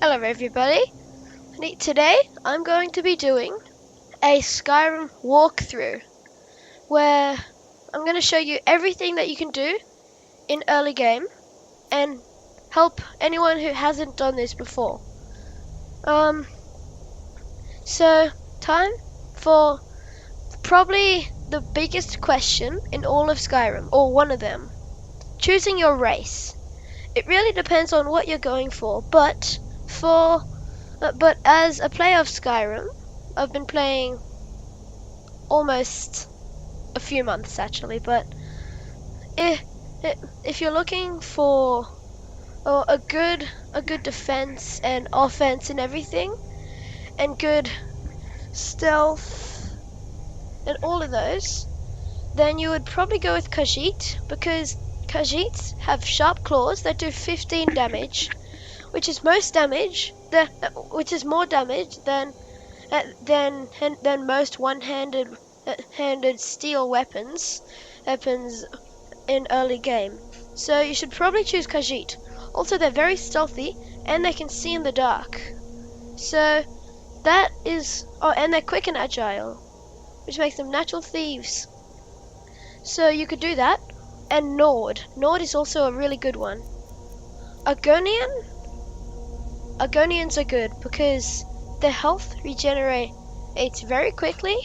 Hello everybody. Today I'm going to be doing a Skyrim walkthrough where I'm going to show you everything that you can do in early game and help anyone who hasn't done this before. So time for probably the biggest question in all of Skyrim, or one of them. Choosing your race. It really depends on what you're going for, but as a player of Skyrim, I've been playing almost a few months actually, but if, if you're looking for a good defense and offense and everything, and good stealth and all of those, then you would probably go with Khajiit, because Khajiits have sharp claws that do 15 damage, which is most damage, which is more damage than most handed steel weapons in early game. So you should probably choose Khajiit. Also, they're very stealthy and they can see in the dark. So that is, and they're quick and agile, which makes them natural thieves. So you could do that. And Nord. Nord is also a really good one. Argonians are good because their health regenerates very quickly.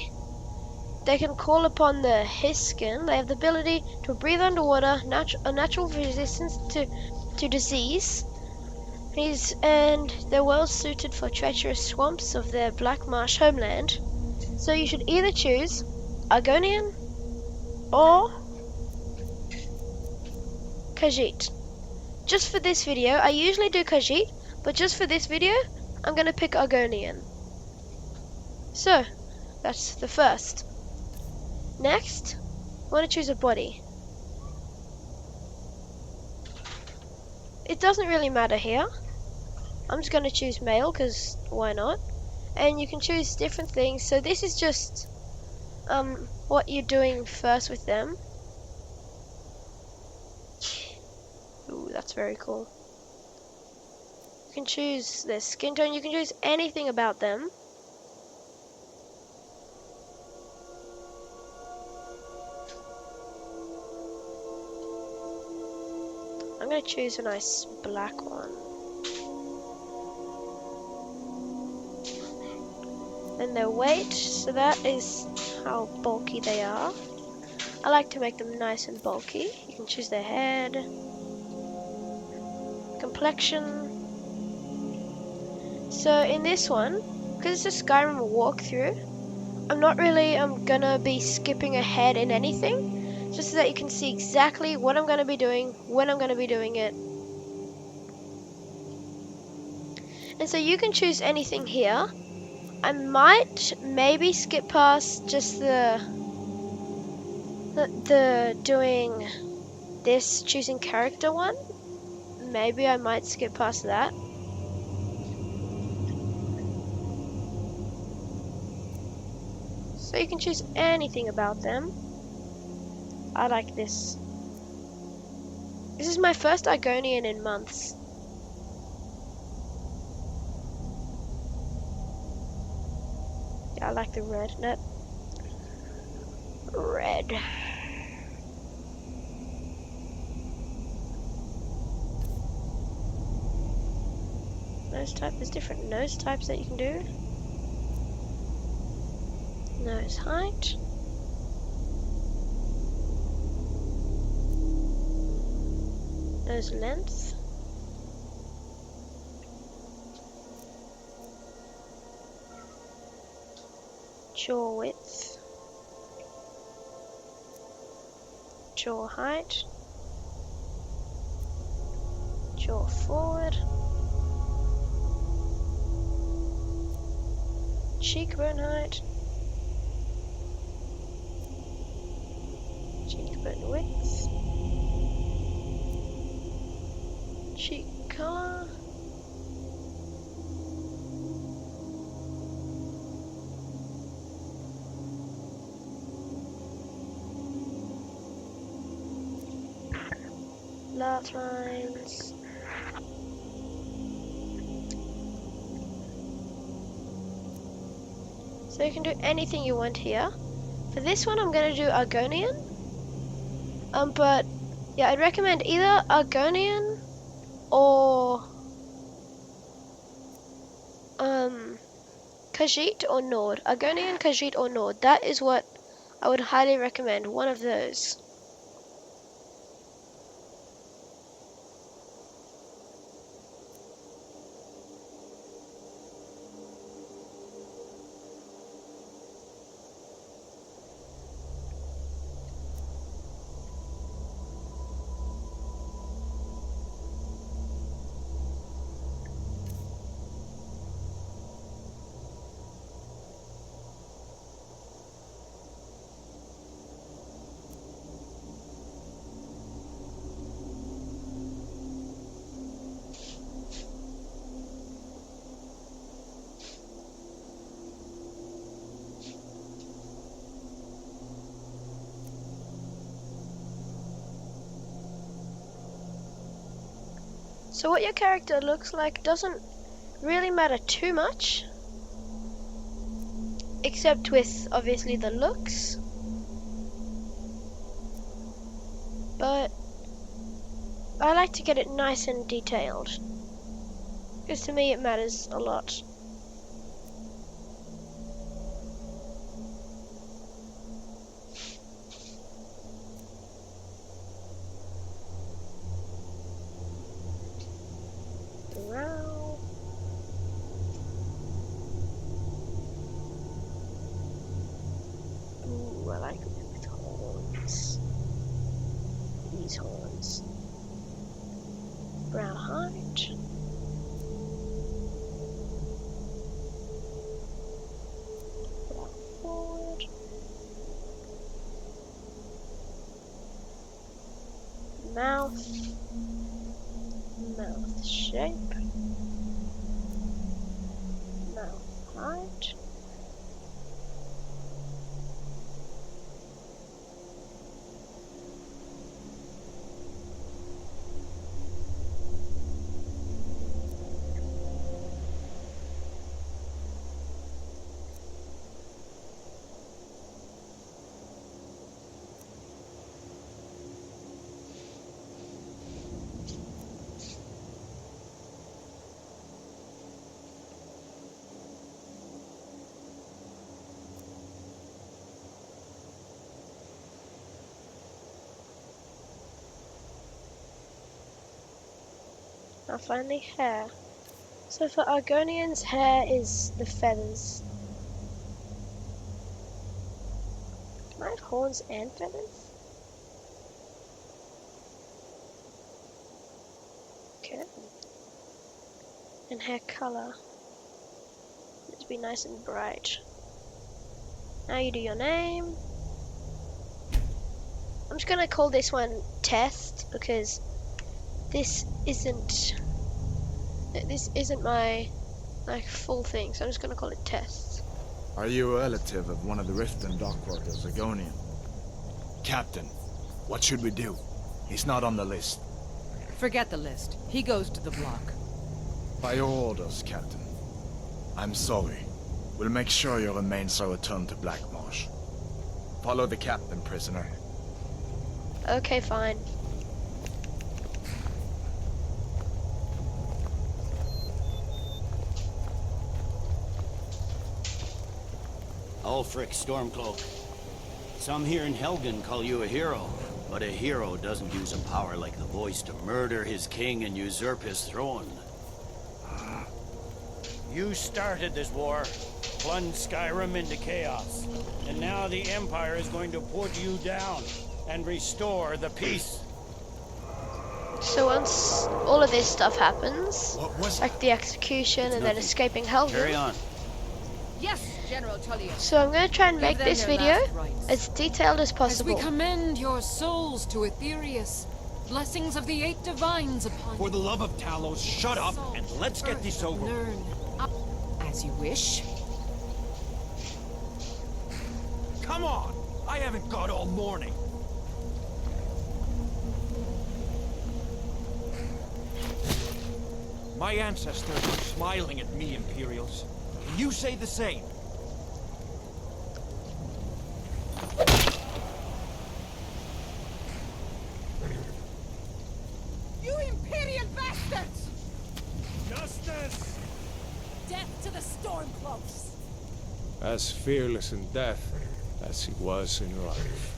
They can call upon the Hiskin. They have the ability to breathe underwater, a natural resistance to disease. And they're well suited for treacherous swamps of their Black Marsh homeland. So you should either choose Argonian or Khajiit. Just for this video, I usually do Khajiit, but just for this video, I'm going to pick Argonian. So, that's the first. Next, I want to choose a body. It doesn't really matter here. I'm just going to choose male, because why not? And you can choose different things. So this is just what you're doing first with them. Ooh, that's very cool. You can choose their skin tone. You can choose anything about them. I'm going to choose a nice black one. And their weight, so that is how bulky they are. I like to make them nice and bulky. You can choose their head, complexion. So in this one, because it's a Skyrim walkthrough, I'm not really gonna be skipping ahead in anything, just so that you can see exactly what I'm gonna be doing, when I'm gonna be doing it. And so you can choose anything here. I might maybe skip past just the doing this choosing character one. Maybe I might skip past that. So you can choose anything about them. I like this. This is my first Argonian in months. Yeah, I like the red. No. Red. Nose type. There's different nose types that you can do. Nose height. Nose length. Jaw width. Jaw height. Jaw forward. Cheekbone height. Cheekbone width. Cheek color. Laugh lines. So you can do anything you want here. For this one, I'm gonna do Argonian. But yeah, I'd recommend either Argonian or Khajiit or Nord. Argonian, Khajiit or Nord. That is what I would highly recommend. One of those. So what your character looks like doesn't really matter too much, except with obviously the looks. But I like to get it nice and detailed, because to me it matters a lot. Wow. Ooh, I like them with horns. These horns. Brown hide. Brown forward. Mouth. Mouth shape. Mouth height. Now finally hair. So for Argonian's hair is the feathers. Can I have horns and feathers? Okay. And hair color. Let's be nice and bright. Now you do your name. I'm just gonna call this one Test because this isn't my full thing, so I'm just gonna call it Test. Are you a relative of one of the Riften dock workers, Argonian? Captain, what should we do? He's not on the list. Forget the list. He goes to the block. By your orders, Captain. I'm sorry. We'll make sure your remains are returned to Blackmarsh. Follow the captain, prisoner. Okay, fine. Ulfric Stormcloak. Some here in Helgen call you a hero, but a hero doesn't use a power like the voice to murder his king and usurp his throne. You started this war, plunged Skyrim into chaos, and now the Empire is going to put you down and restore the peace. So once all of this stuff happens, What was like the execution and then nothing. escaping Carry Helgen, on. Yes, General Tullius. so I'm going to try and Give make them this their video last rites. as detailed as As we possible. commend your souls to Aetherius, blessings of the 8 divines upon For the love of Talos, shut up and let's get this over. Learn. As you wish. Come on! I haven't got all morning. My ancestors are smiling at me, Imperials. Can you say the same? As fearless in death as he was in life.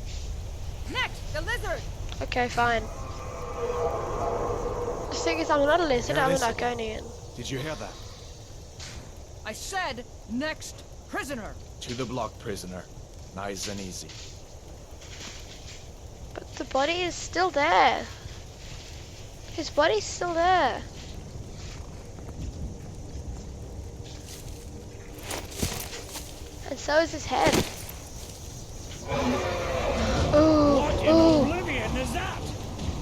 Next, the lizard! Okay, fine. The thing is, I'm not a lizard, Here it I'm an is again. Argonian. Did you hear that? I said, next prisoner! To the block, prisoner. Nice and easy. But the body is still there. His body's still there. And so is his head. Ooh, What in ooh, oblivion is that?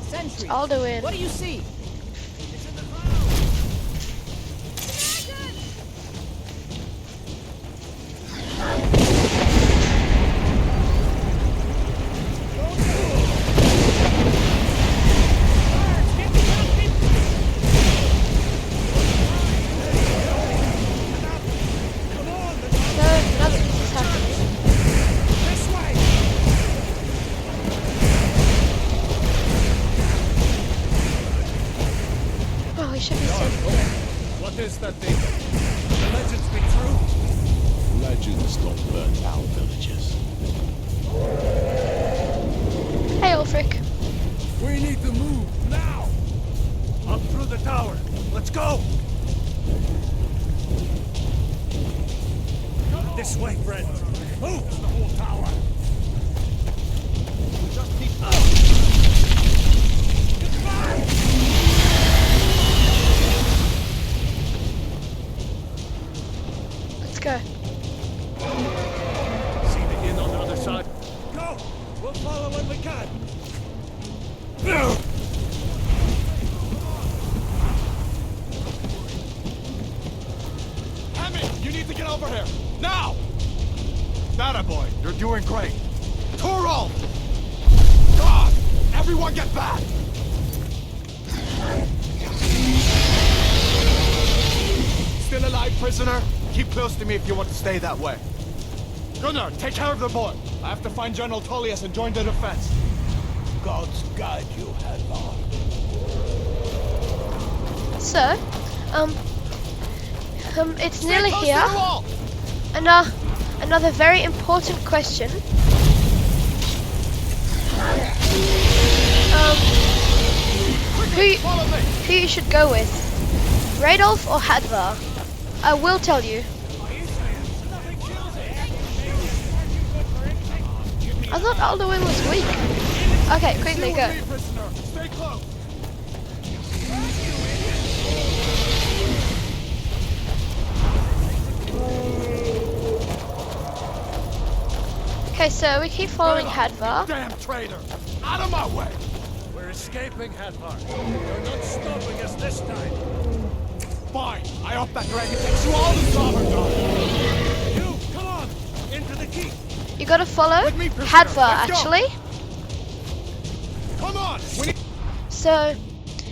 Sentry! Alduin. What do you see? No, nothing is happening. This way! Oh, he should be safe. What is that thing? The legends be true. Legends don't burn down villages. Hey, Ulfric. We need to move now. Up through the tower. Let's go. This way, friend. Move the whole tower. Just keep Let's go. See the inn on the other side? go. We'll follow when we can. Hemi, you need to get over here! Now! That boy, you're doing great. Torol! God! Everyone get back! Still alive, prisoner? Keep close to me if you want to stay that way. Gunnar, take care of the boy. I have to find General Tullius and join the defense. God's guide you, Hadvar. So, it's nearly Stay close here. to the wall! Another very important question. Follow me! Who you should go with? Radolf or Hadvar? I will tell you. I thought Alduin was weak. Okay, quickly You go. and me, prisoner. Stay close. Okay, so we keep following Hadvar. Damn traitor! Out of my way! We're escaping, Hadvar. You're not stopping us this time. Fine. I hope that dragon takes you all to Sovngarde. You, come on. Into the keep. You gotta follow With me, prisoner. Hadvar, Let's go. actually. Come on! We need So,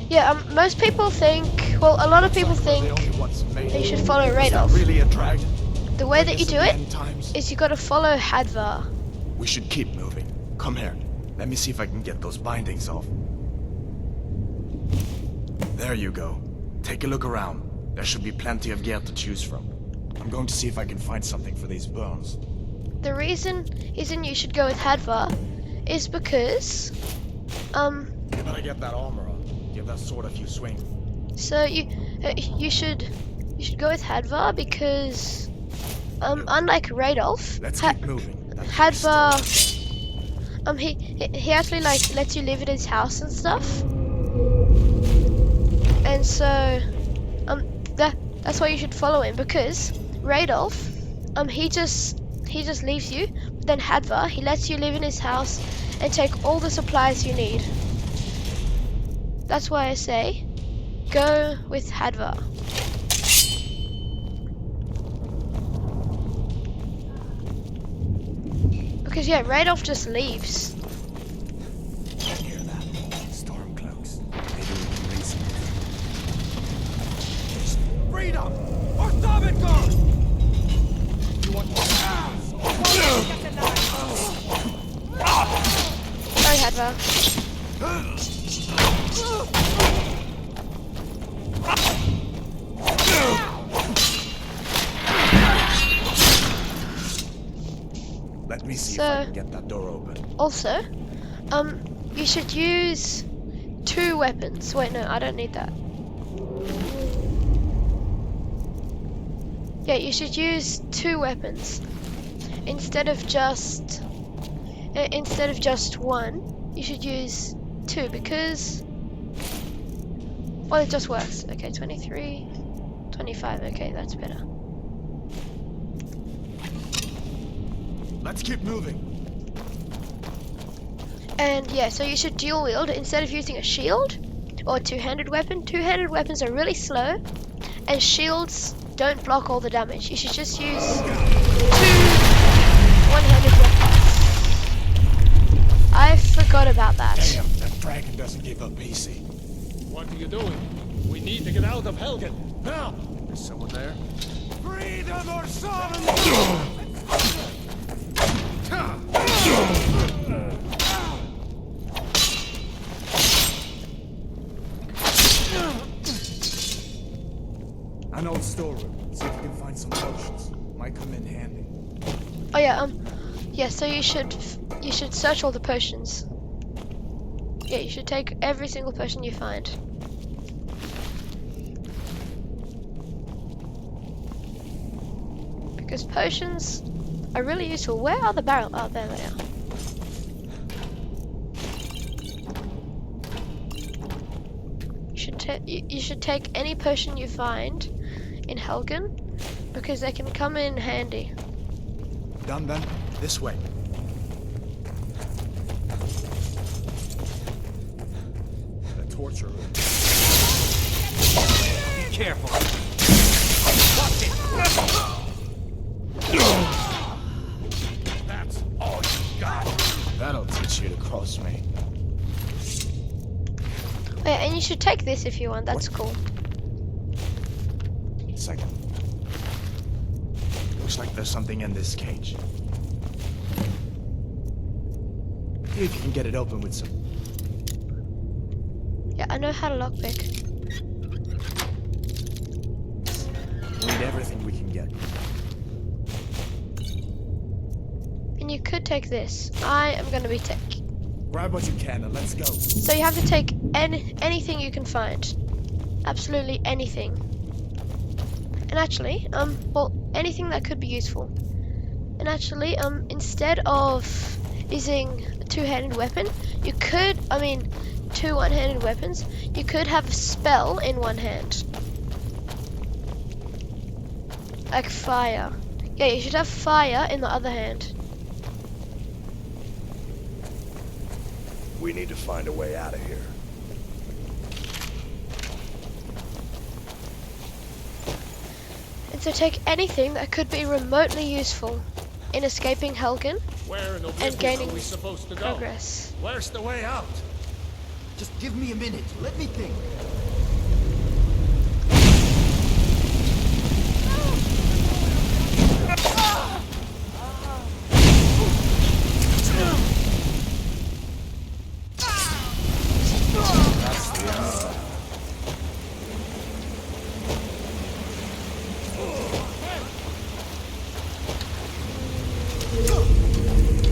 yeah, most people think, well, a lot of people think the only ones made. they should follow Is that Radolf. really a dragon? The way that you do it Times. is you gotta follow Hadvar. We should keep moving. Come here. Let me see if I can get those bindings off. There you go. Take a look around. There should be plenty of gear to choose from. I'm going to see if I can find something for these burns. The reason you should go with Hadvar is because, You better get that armor on. Give that sword a few swings. so you should go with Hadvar because, unlike Radolf, Let's keep moving. That Hadvar, he actually like lets you live in his house and stuff, and so, that's why you should follow him, because Radolf, he just leaves you. But then Hadvar, he lets you live in his house and take all the supplies you need. That's why I say, go with Hadvar. Because yeah, Radolf just leaves. Hear that? Stormcloaks. Maybe we can bring some. Freedom! Or Sovngarde! You want more? Sorry, Hadvar. Let me see if So- I can get that door open. Also, you should use 2 weapons. Wait, no, I don't need that. Yeah, you should use 2 weapons instead of just one. You should use 2 because, well, it just works. Okay, 23, 25. Okay, that's better. Let's keep moving. And yeah, so you should dual wield instead of using a shield or a 2-handed weapon. 2-handed weapons are really slow, and shields don't block all the damage. You should just use 2 1-handed weapons. I forgot about that. Damn, that dragon doesn't give up easy. What are you doing? We need to get out of Helgen. Now! Is someone there? Free them or summon! An old storeroom. See if we can find some potions. Might come in handy. Oh yeah, yeah. So you should search all the potions. Yeah, you should take every single potion you find. Because potions are really useful. Where are the barrels? Oh, there they are. You should take any potion you find in Helgen because they can come in handy. Done then? This way. The torture room. Be careful. That's all you got. That'll teach you to cross me. Oh, yeah, and you should take this if you want. That's cool. Second. Looks like there's something in this cage. See if you can get it open with some. Yeah, I know how to lockpick. We need everything we can get. And you could take this. I am going to be tech. Grab what you can and let's go. So you have to take anything you can find. Absolutely anything. And actually, well, anything that could be useful. And actually, instead of using a 2-handed weapon, you could, 2 1-handed weapons, you could have a spell in one hand. Like fire. Yeah, you should have fire in the other hand. We need to find a way out of here. And so take anything that could be remotely useful in escaping Helgen Where in Oblivion and gaining are we supposed to go? progress. Where's the way out? Just give me a minute. Let me think.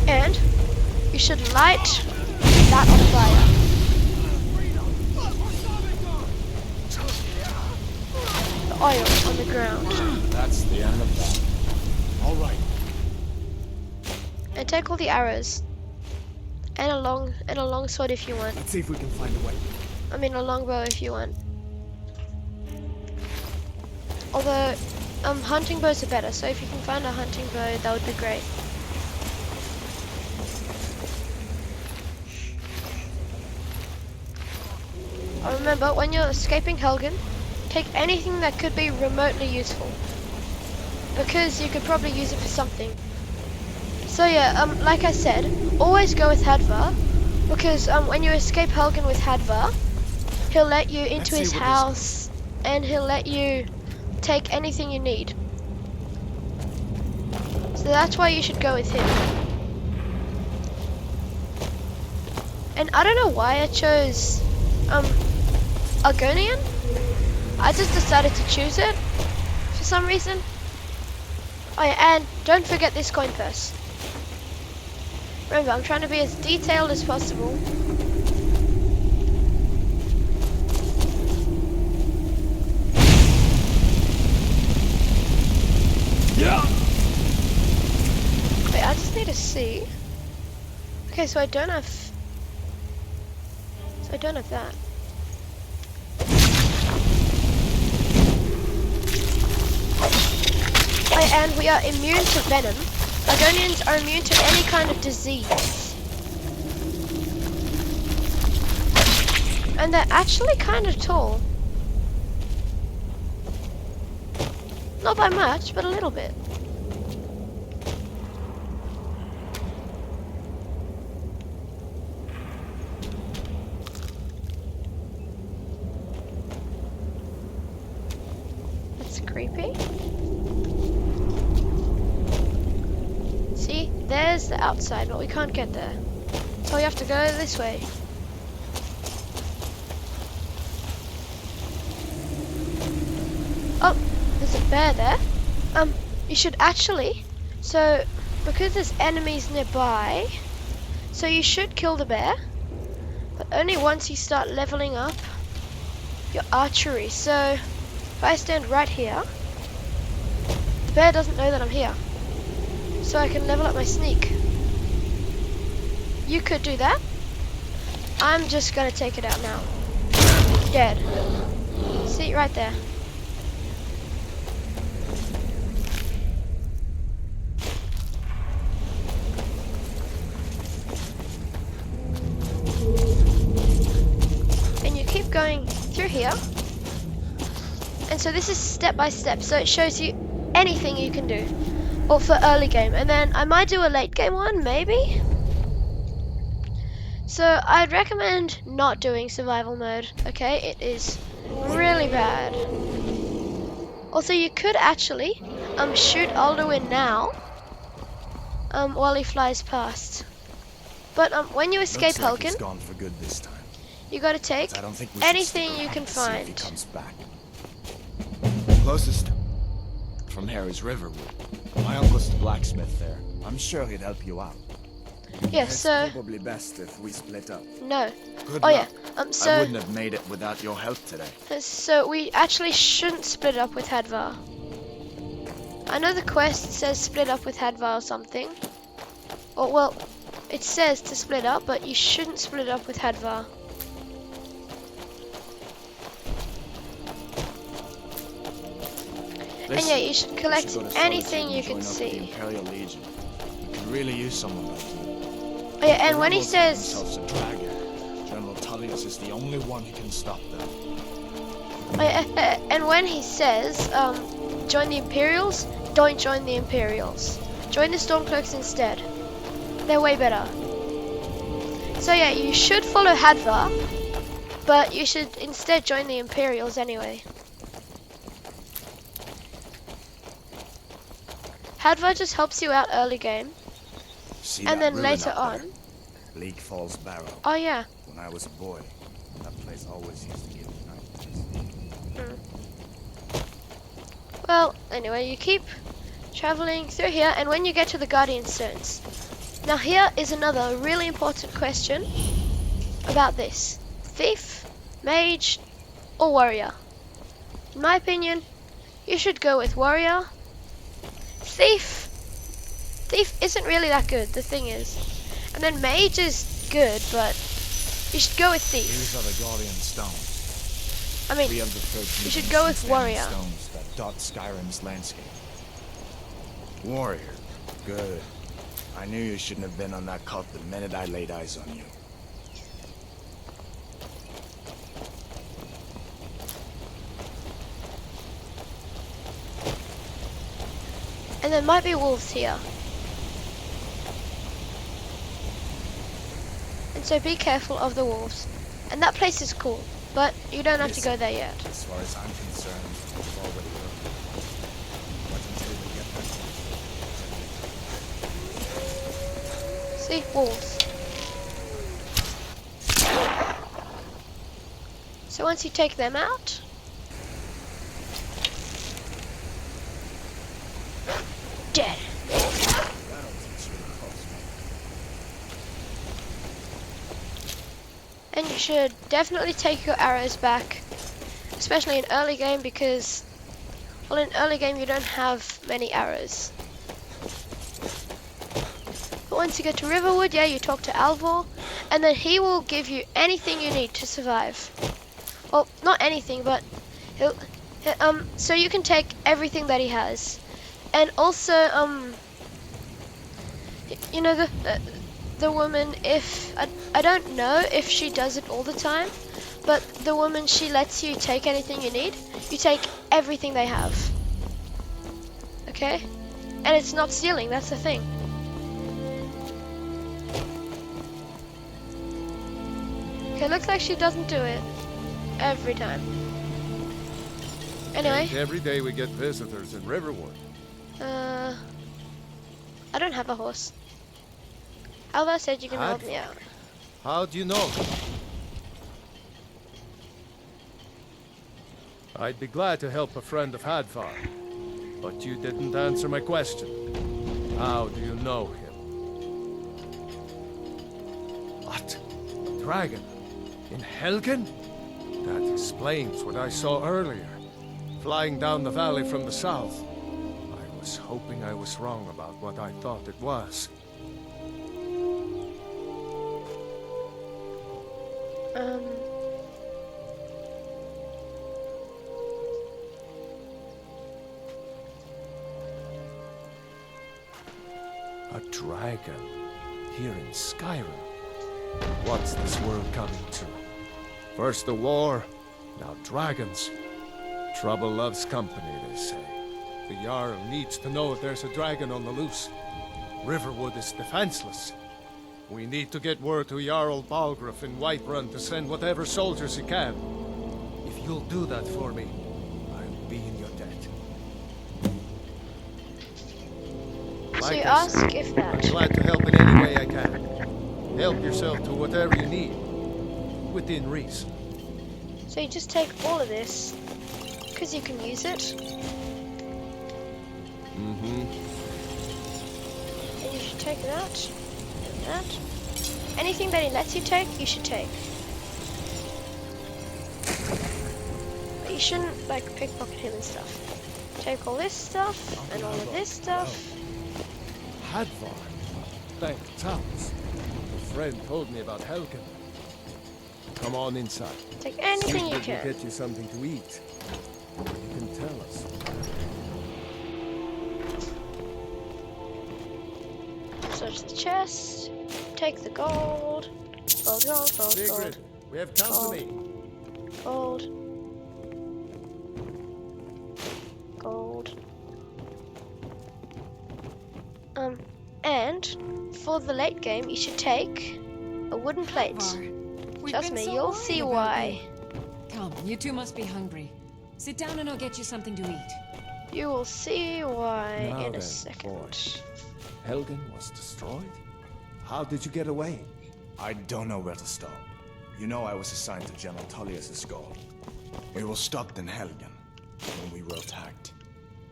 And you should light that on fire. The oil on the ground. That's the end of that. All right. And take all the arrows. And a long sword if you want. Let's see if we can find a way. A longbow if you want. Although, hunting bows are better, so if you can find a hunting bow, that would be great. Remember, when you're escaping Helgen, take anything that could be remotely useful. Because you could probably use it for something. So yeah, like I said, always go with Hadvar. Because when you escape Helgen with Hadvar, he'll let you into his house and he'll let you take anything you need. So that's why you should go with him. And I don't know why I chose Argonian. I just decided to choose it for some reason. Oh yeah, and don't forget this coin purse. Remember, I'm trying to be as detailed as possible. Yeah. Wait, I just need to see. Okay, so I don't have that. Oh, and we are immune to venom. Argonians are immune to any kind of disease. And they're actually kind of tall. Not by much, but a little bit. That's creepy. See, there's the outside, but we can't get there. So we have to go this way. Oh, there's a bear there. You should actually, so because there's enemies nearby, so you should kill the bear, but only once you start leveling up your archery. So if I stand right here, the bear doesn't know that I'm here, so I can level up my sneak. You could do that. I'm just gonna take it out now. Dead. See, right there. Going through here, and so this is step by step, so it shows you anything you can do, or for early game, and then I might do a late game one, maybe. So I'd recommend not doing survival mode. Okay, it is really bad. Also, you could actually shoot Alduin now while he flies past, but when you escape Looks like Hulkin, he's gone for good this time. you gotta take I don't think we should anything stick you around can to see if he find. comes back. Closest from Harry's Riverwood. My uncle's the blacksmith there. I'm sure he'd help you out. Yeah, It's so probably best if we split up. no. Good Oh luck. yeah. I So wouldn't have made it without your help today. we actually shouldn't split up with Hadvar. I know the quest says split up with Hadvar or something. Or well, it says to split up, but you shouldn't split up with Hadvar. And yeah, you should collect go to anything Solitude you and can join up with the see. Imperial Legion. We could really use someone like you. Oh yeah, and when he rebels have says, themselves a dragon. General Tullius is the only one who can stop them. oh yeah, and when he says, join the Imperials, don't join the Imperials. Join the Stormcloaks instead. They're way better. So yeah, you should follow Hadvar, but you should instead join the Imperials anyway. Hadvar just helps you out early game, See and that then ruin later up there? on. Bleak Falls Barrow. Oh yeah. When I was a boy, that place always used to give me nightmares. Well, anyway, you keep traveling through here, and when you get to the Guardian Stones. Now here is another really important question about this. Thief, mage, or warrior? In my opinion, you should go with warrior. Thief isn't really that good, the thing is. And then mage is good, but you should go with thief. These are the Guardian Stones. I mean, 3 of the 13 you should go with standing warrior. stones that dot Skyrim's landscape. Warrior. Good. I knew you shouldn't have been on that cult the minute I laid eyes on you. And there might be wolves here. And so be careful of the wolves. And that place is cool, but you don't have to go there yet. As far as I'm concerned, we've already earned it. But until we get that See, wolves. So once you take them out, dead. that'll teach you the close, you should definitely take your arrows back, especially in early game, because, well, in early game you don't have many arrows. But once you get to Riverwood, yeah, you talk to Alvor, and then he will give you anything you need to survive. Well, not anything, but so you can take everything that he has. And also, you know, the woman, if, I don't know if she does it all the time, but the woman, she lets you take anything you need. You take everything they have. Okay? And it's not stealing, that's the thing. Okay, looks like she doesn't do it every time. Anyway. Every day we get visitors in Riverwood. I don't have a horse. Alva said you can help me out. How do you know? I'd be glad to help a friend of Hadvar, but you didn't answer my question. How do you know him? What? A dragon? In Helgen? That explains what I saw earlier, flying down the valley from the south. I was hoping I was wrong about what I thought it was. A dragon here in Skyrim. What's this world coming to? First the war, now dragons. Trouble loves company, they say. The Jarl needs to know if there's a dragon on the loose. Riverwood is defenseless. We need to get word to Jarl Balgruuf in Whiterun to send whatever soldiers he can. If you'll do that for me, I'll be in your debt. So you ask if that. I'm glad to help in any way I can. Help yourself to whatever you need, within reason. So you just take all of this, because you can use it. And you should take that, and that. Anything that he lets you take, you should take. But you shouldn't, like, pickpocket him and stuff. Take all this stuff, and all of this stuff. Hadvar? Thank Taos. A friend told me about Helgen. Come on inside. Take anything you We'll can. get you something to eat. You can tell us. Search the chest. Take the gold. Gold, gold, gold, Sigrid, gold. we have company. Gold. Gold. And for the late game, you should take a wooden plate. We've Trust been me, so you'll worried see about why. you. Come, you two must be hungry. Sit down and I'll get you something to eat. You will see why Now in a then, second. boy. Helgen was destroyed? How did you get away? I don't know where to start. You know I was assigned to General Tullius' guard. We were stopped in Helgen when we were attacked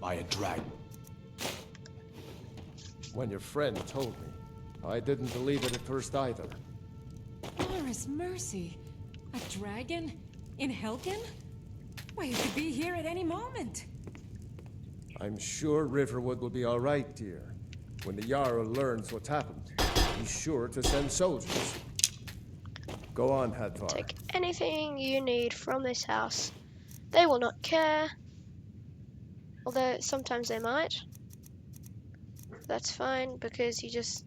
by a dragon. When your friend told me, I didn't believe it at first either. Boris Mercy, a dragon in Helgen? Why, you could be here at any moment. I'm sure Riverwood will be all right, dear. When the Jarl learns what's happened, he's sure to send soldiers. Go on, Hadvar. Take anything you need from this house. They will not care. Although sometimes they might. That's fine, because you just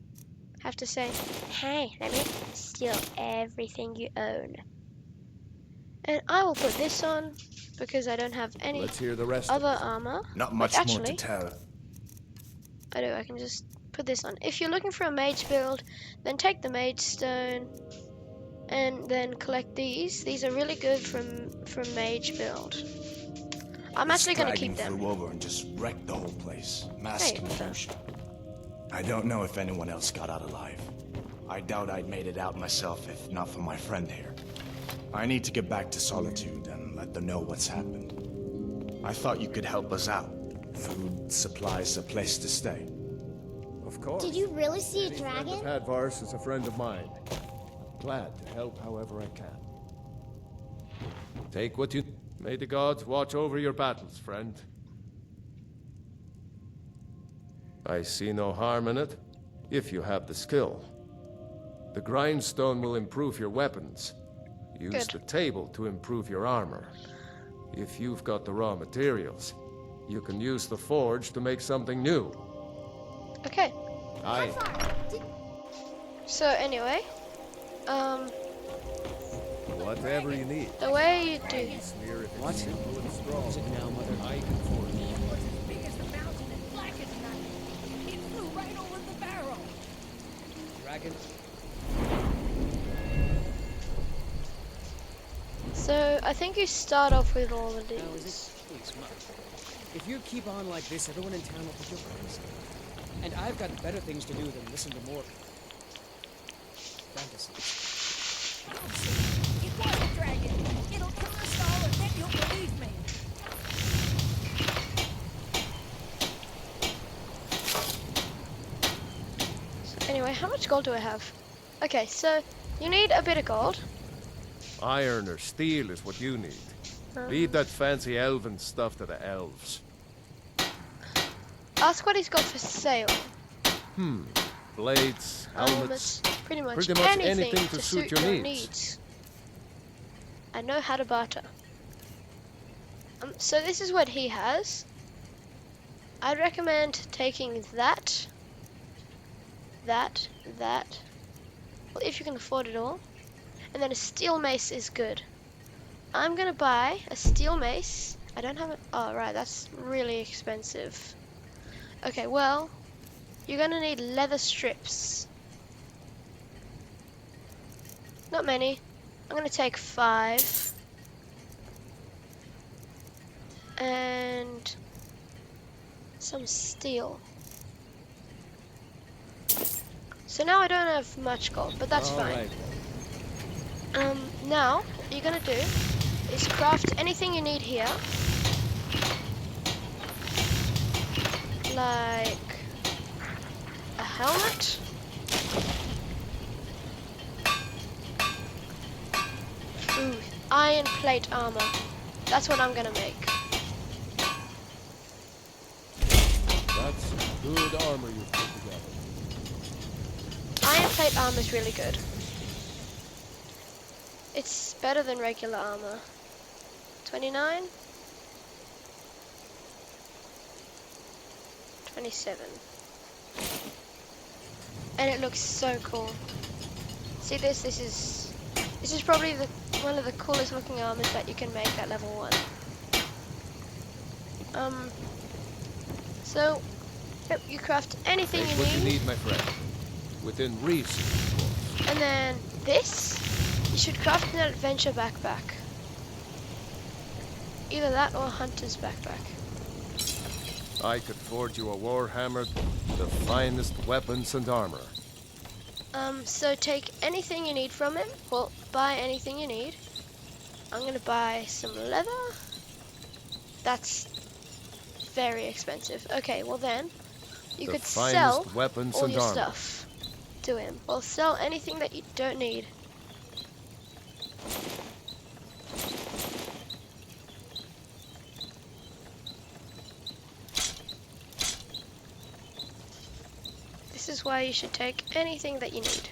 have to say, hey, let me steal everything you own. And I will put this on, because I don't have any Let's hear the rest other of it. armor. Not much Like, more actually, to tell. I can just put this on. If you're looking for a mage build, then take the mage stone and then collect these. These are really good from mage build. I'm actually going to keep them. Flew over and just wrecked the whole place. Mass Hey, what's that? confusion. I don't know if anyone else got out alive. I doubt I'd made it out myself if not for my friend here. I need to get back to Solitude and let them know what's happened. I thought you could help us out. Food, supplies, a place to stay. Of course. Did you really see a Any friend dragon? of Hadvar's is a friend of mine. I'm glad to help however I can. Take what you... May the gods watch over your battles, friend. I see no harm in it, if you have the skill. The grindstone will improve your weapons. Use Good. the table to improve your armor. If you've got the raw materials, you can use the forge to make something new. Okay. Aye. So anyway, Whatever you need. the way you do. What? Is it now, Mother? I can forge. Was as big as the mountain and black as night. It flew right over the barrel. Dragon? So I think you start off with all of Now, is these. it? Please, Mother. If you keep on like this, everyone in town will think you're crazy. And I've got better things to do than listen to more fantasies. It was a dragon. It'll kill us all and then you'll believe me. So anyway, how much gold do I have? Okay, so you need a bit of gold. Iron or steel is what you need. Leave that fancy elven stuff to the elves. Ask what he's got for sale. Blades, helmets, Pretty much, pretty much anything to suit your needs. I know how to barter. So this is what he has. I'd recommend taking that, well, if you can afford it all, and then a steel mace is good. I'm gonna buy a steel mace. I don't have it. Oh right, that's really expensive. Okay, well, you're gonna need leather strips. Not many. I'm gonna take 5. And some steel. So now I don't have much gold, but that's fine. Now, what you're gonna do is craft anything you need here. Like a helmet. Ooh, iron plate armor. That's what I'm gonna make. That's good armor you've put together. Iron plate armor is really good. It's better than regular armor. 29? 27. And it looks so cool. See this? This is probably one of the coolest looking armors that you can make at level 1. So yep, you craft anything Take you what need. you need, my friend. Within reason, of course. And then this, you should craft an adventure backpack. Either that or a hunter's backpack. I could forge you a warhammer, the finest weapons and armor. So take anything you need from him. Well, buy anything you need. I'm gonna buy some leather. That's very expensive. Okay, well then, you The could finest sell weapons all and your armor. stuff to him. Well, sell anything that you don't need. This is why you should take anything that you need.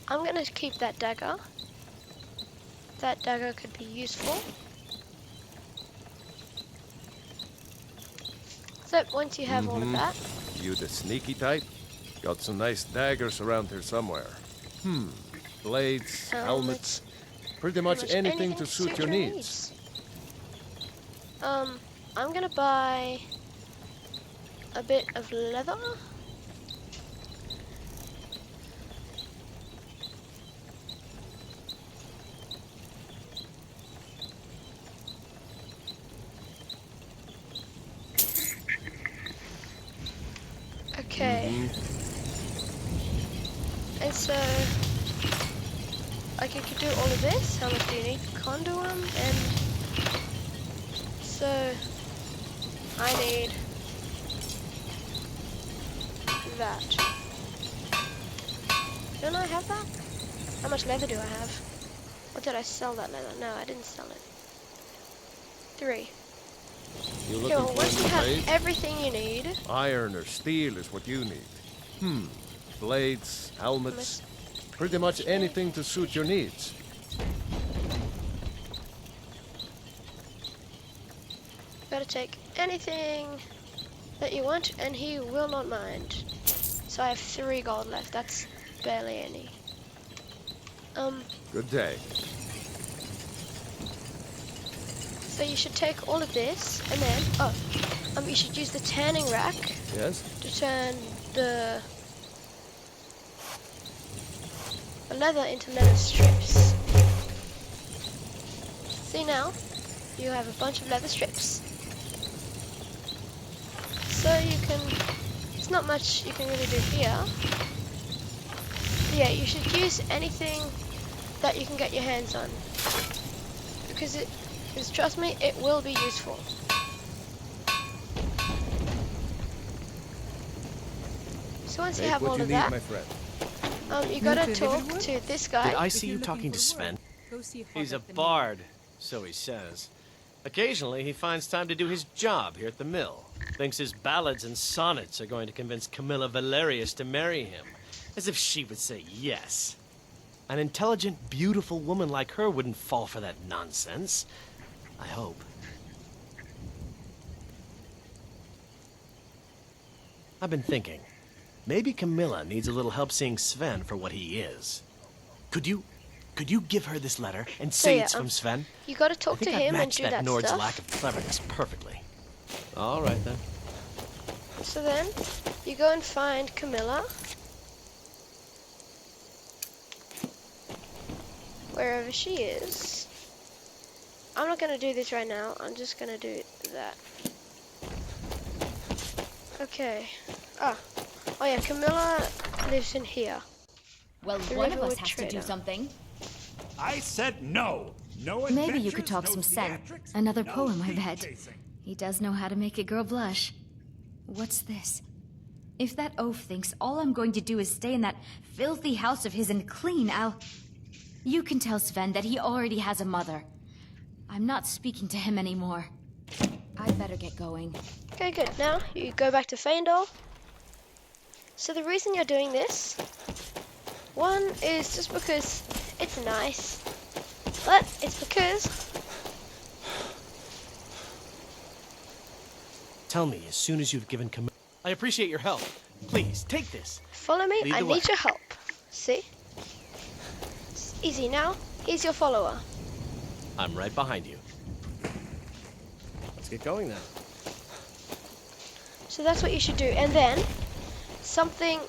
I'm gonna keep that dagger. That dagger could be useful. So once you have all of that, You the sneaky type? Got some nice daggers around here somewhere. Blades, helmets, pretty much anything to suit your needs. I'm gonna buy a bit of leather. Okay. And so, like you could do all of this. How much do you need? Conduum and so I need that. Don't I have that? How much leather do I have? Or did I sell that leather? No, I didn't sell it. 3. You Okay, looking well, for once a you new have blade? everything you need, Iron or steel is what you need. Blades, helmets, pretty much anything to suit your needs. gotta take anything that you want, and he will not mind. So I have 3 gold left. That's barely any. Good day. So you should take all of this, and then you should use the tanning rack Yes? to turn the leather into leather strips. See now, you have a bunch of leather strips. So you can, it's not much you can really do here. Yeah, you should use anything that you can get your hands on. Because trust me, it will be useful. So once you Take have what all you of need, that, my friend. you gotta talk to this guy. Did I see you talking to Sven? He's a bard, so he says. Occasionally, he finds time to do his job here at the mill. Thinks his ballads and sonnets are going to convince Camilla Valerius to marry him. As if she would say yes. An intelligent, beautiful woman like her wouldn't fall for that nonsense. I hope. I've been thinking. Maybe Camilla needs a little help seeing Sven for what he is. Could you give her this letter and say it's from Sven? You gotta talk to him and do that that Nord's stuff. lack of cleverness perfectly. All right then. So then, you go and find Camilla. Wherever she is. I'm not gonna do this right now, I'm just gonna do that. Okay. Oh yeah, Camilla lives in here. Well, The one of us Riverwood has to Trader. do something. I said no. No Maybe you adventures, could talk no some sense. theatrics, Another no poem, I thief bet. chasing. He does know how to make a girl blush. What's this? If that oaf thinks all I'm going to do is stay in that filthy house of his and clean, You can tell Sven that he already has a mother. I'm not speaking to him anymore. I'd better get going. Okay, good. Now, you go back to Feindor. So the reason you're doing this, one is just because it's nice, but it's because Tell me as soon as you've given Camilla. I appreciate your help. Please, take this. follow me, Lead I the way. need your help. See? It's easy now. He's your follower. I'm right behind you. Let's get going then. So that's what you should do. And then, something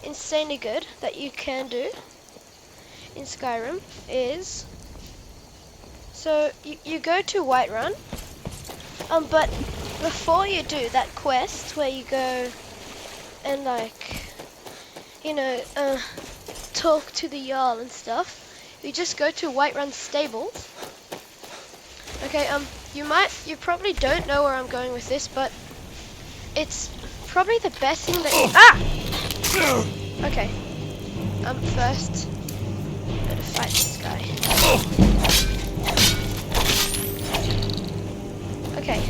insanely good that you can do in Skyrim is, so you go to Whiterun, but before you do that quest where you go and talk to the Jarl and stuff, you just go to Whiterun stables. Okay, you probably don't know where I'm going with this, but it's probably the best thing that Okay. First, I'm gonna fight this guy. Okay.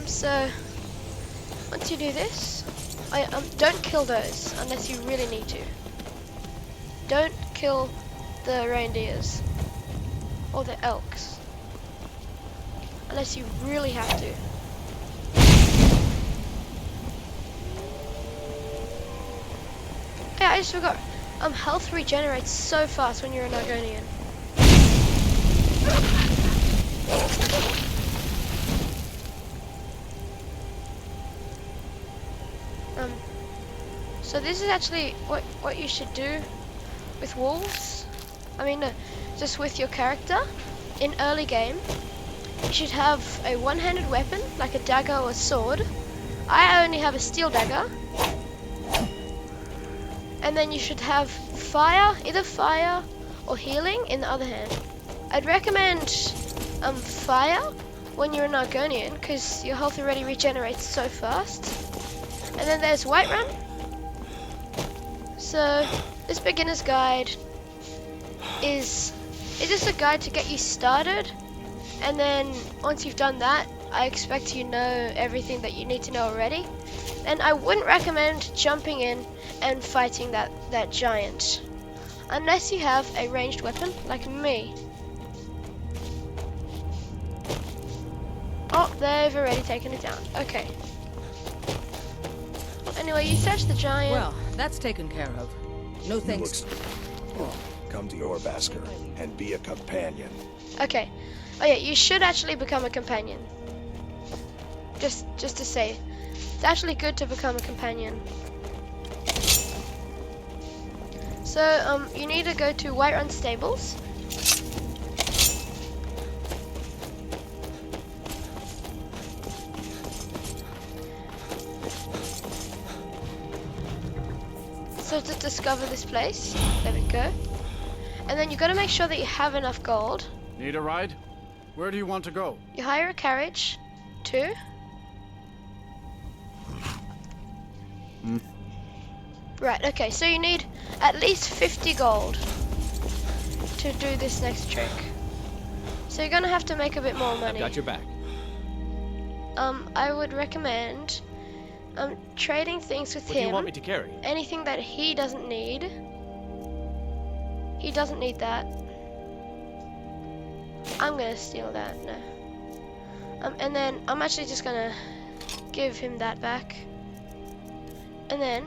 So once you do this, don't kill those unless you really need to. Don't kill the reindeers or the elks unless you really have to. Yeah, I just forgot. Health regenerates so fast when you're an Argonian. So this is actually what you should do with wolves. Just with your character in early game. You should have a one-handed weapon, like a dagger or a sword. I only have a steel dagger. And then you should have fire, either fire or healing in the other hand. I'd recommend fire when you're in Argonian, because your health already regenerates so fast. And then there's Whiterun. So this beginner's guide is just a guide to get you started, and then once you've done that, I expect you know everything that you need to know already. And I wouldn't recommend jumping in and fighting that giant unless you have a ranged weapon like me. Oh, they've already taken it down. Okay. Anyway, you search the giant. Well, that's taken care of. No thanks. Come to your Basker and be a companion. Okay. Oh yeah, you should actually become a companion. Just to say, it's actually good to become a companion. So you need to go to Whiterun Stables. So to discover this place, there we go. And then you got to make sure that you have enough gold. Need a ride? Where do you want to go? You hire a carriage, 2. Right, okay, so you need at least 50 gold to do this next trick. So you're gonna have to make a bit more money. I've got your back. I would recommend trading things with What him. do you want me to carry? Anything that he doesn't need. He doesn't need that. I'm gonna steal that, no. And then I'm actually just gonna give him that back. And then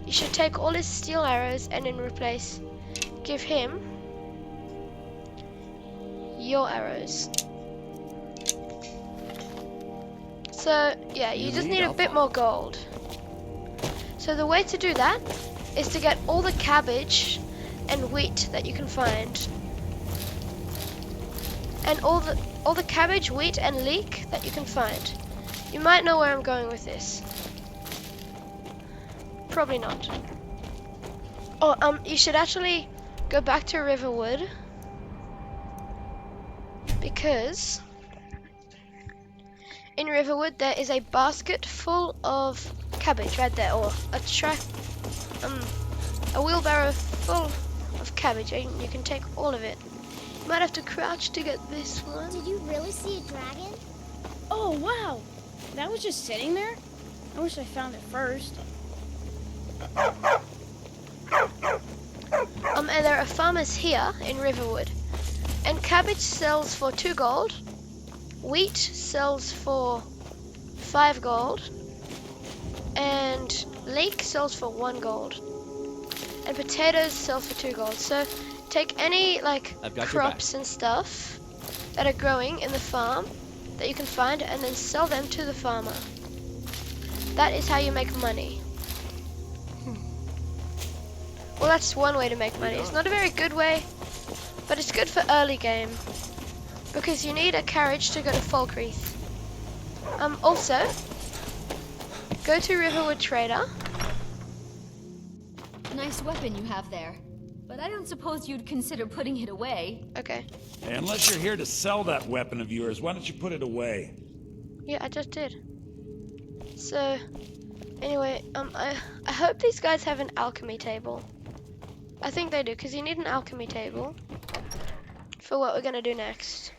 you should take all his steel arrows and in replace give him your arrows. So yeah, you just need a bit more gold. So the way to do that is to get all the cabbage and wheat that you can find. And all the cabbage, wheat and leek that you can find. You might know where I'm going with this. Probably not. Oh, you should actually go back to Riverwood, because in Riverwood there is a basket full of cabbage right there, or a wheelbarrow full of cabbage, and you can take all of it. You might have to crouch to get this one. Did you really see a dragon? Oh, wow. That was just sitting there? I wish I found it first. And there are farmers here in Riverwood, and cabbage sells for 2 gold, wheat sells for 5 gold, and leek sells for 1 gold, and potatoes sell for 2 gold. So take any crops and stuff that are growing in the farm that you can find, and then sell them to the farmer. That is how you make money. Well, that's one way to make money. It's not a very good way, but it's good for early game, because you need a carriage to go to Falkreath. Also, go to Riverwood Trader. Nice weapon you have there, but I don't suppose you'd consider putting it away. Okay. Hey, unless you're here to sell that weapon of yours, why don't you put it away? Yeah, I just did. So, anyway, I hope these guys have an alchemy table. I think they do, because you need an alchemy table for what we're going to do next.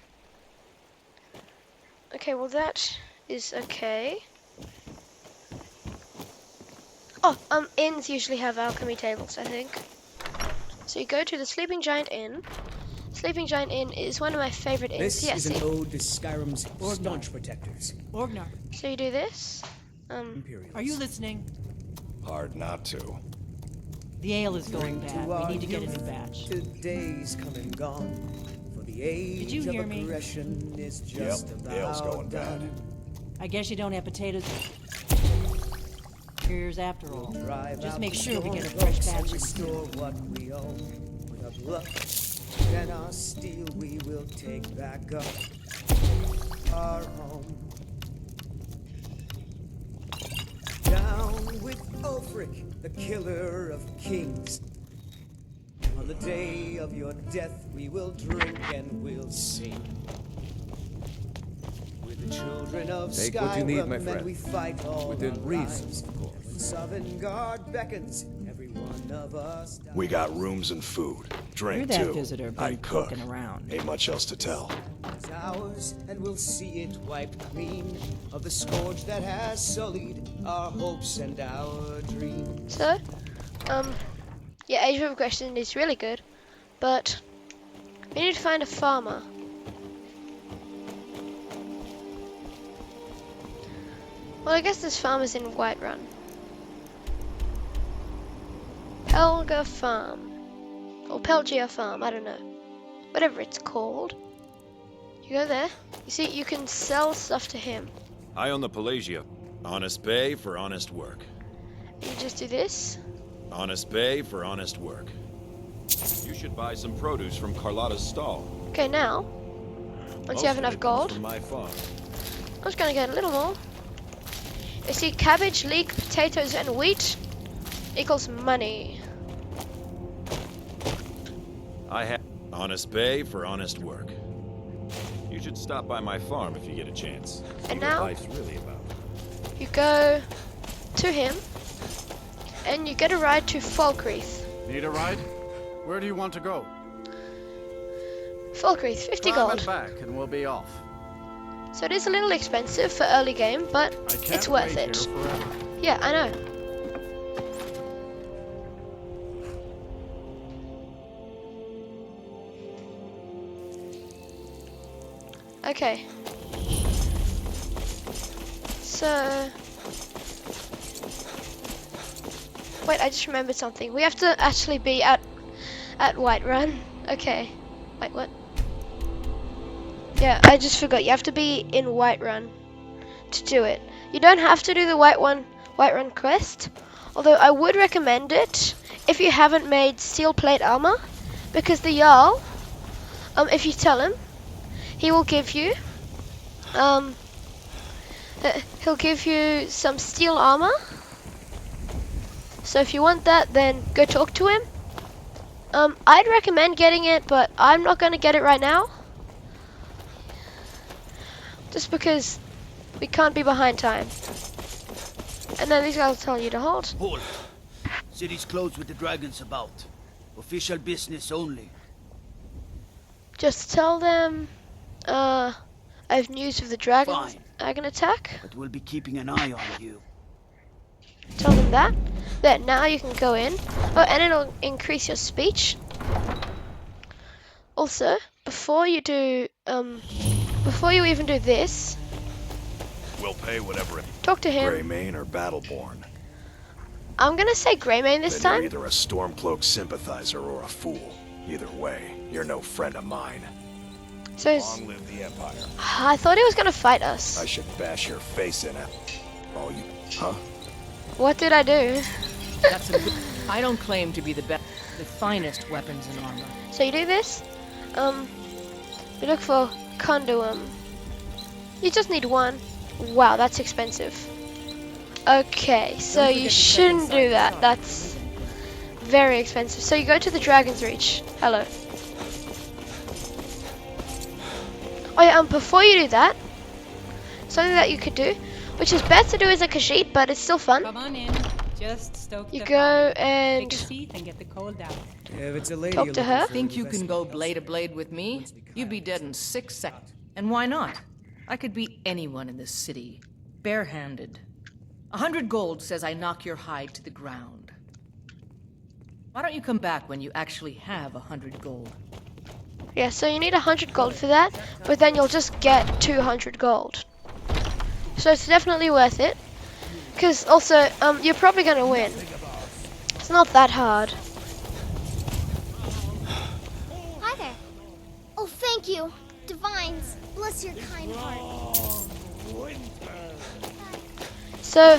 Okay, well that is okay. Oh, inns usually have alchemy tables, I think. So you go to the Sleeping Giant Inn. Sleeping Giant Inn is one of my favorite inns. This is an ode to Skyrim's staunch protectors. Orgnar, So you do this. are you listening? Hard not to. The ale is going bad. We need to get a new batch. Today's come and gone. For the age Did you hear me? is just Yep, the ale's going bad. I guess you don't have potatoes. Yours after all. Just make sure we get a fresh batch. Restore what we own. With luck and our steel, we will take back up our home. Down down with Ulfric, the killer of kings. On the day of your death, we will drink and we'll sing. We're the children of Take what you need, my Skyrim, friend. and we fight all Within our reason, lives. of course. When Sovngarde beckons, every one of us dies. We got rooms and food. Drink, You're that too. visitor I been cook. poking around. Ain't much else to tell. It's ours, and we'll see it wiped clean of the scourge that has sullied our hopes and our dreams. So, yeah, Age of Aggression is really good, but we need to find a farmer. Well, I guess there's farmers in Whiterun. Helga Farm. Or Pelgia Farm, I don't know. Whatever it's called. You go there. You see, you can sell stuff to him. I own the Pelagia. Honest pay for honest work. You just do this. Honest pay for honest work. You should buy some produce from Carlotta's stall. Okay, now, once you have enough gold, From my farm. I'm just gonna get a little more. You see, cabbage, leek, potatoes, and wheat equals money. I have honest pay for honest work. You should stop by my farm if you get a chance. See And what now- life's really about. You go to him, and you get a ride to Falkreath. Need a ride? Where do you want to go? Falkreath, 50 Climb gold. and back, and we'll be off. So it is a little expensive for early game, but I can't it's worth wait it. here forever. Yeah, I know. Okay. So... Wait, I just remembered something. We have to actually be at Whiterun. Okay. Wait, what? Yeah, I just forgot. You have to be in Whiterun to do it. You don't have to do the Whiterun quest, although I would recommend it if you haven't made steel plate armor, because the Jarl, if you tell him, he will give you, he'll give you some steel armor. So if you want that, then go talk to him. I'd recommend getting it, but I'm not going to get it right now. Just because we can't be behind time. And then these guys will tell you to hold. Hold. City's closed with the dragons about. Official business only. Just tell them, I have news of the dragons Fine. dragon attack. But we'll be keeping an eye on you. Tell them that. There, now you can go in. Oh, and it'll increase your speech. Also, before you do, before you even do this, We'll pay whatever it... talk to him. Greymane or Battleborn. I'm gonna say Greymane this Then time. you're either a Stormcloak sympathizer or a fool. Either way, you're no friend of mine. So Long live the Empire. I thought he was gonna fight us. I should bash your face in it. Oh, you... Huh? What did I do? That's a good... I don't claim to be the best, the finest weapons and armor. So you do this. We look for conduum. You just need one. Wow, that's expensive. Okay, so you shouldn't do that. That's very expensive. So you go to the Dragon's Reach. Hello. Oh yeah, before you do that, something that you could do, which is best to do as a Khajiit, but it's still fun. Come on in. Just stoke You the go fire. and Take a seat and get the cold out. If it's a lady talk to her. Think you can go blade to blade with me? You'd be dead in 6 seconds. And why not? I could beat anyone in this city, barehanded. 100 gold says I knock your hide to the ground. Why don't you come back when you actually have 100 gold? Yeah, so you need 100 gold for that, but then you'll just get 200 gold. So it's definitely worth it. Because also, you're probably going to win. It's not that hard. Hi there. Oh, thank you. Divines, bless your kind heart. So,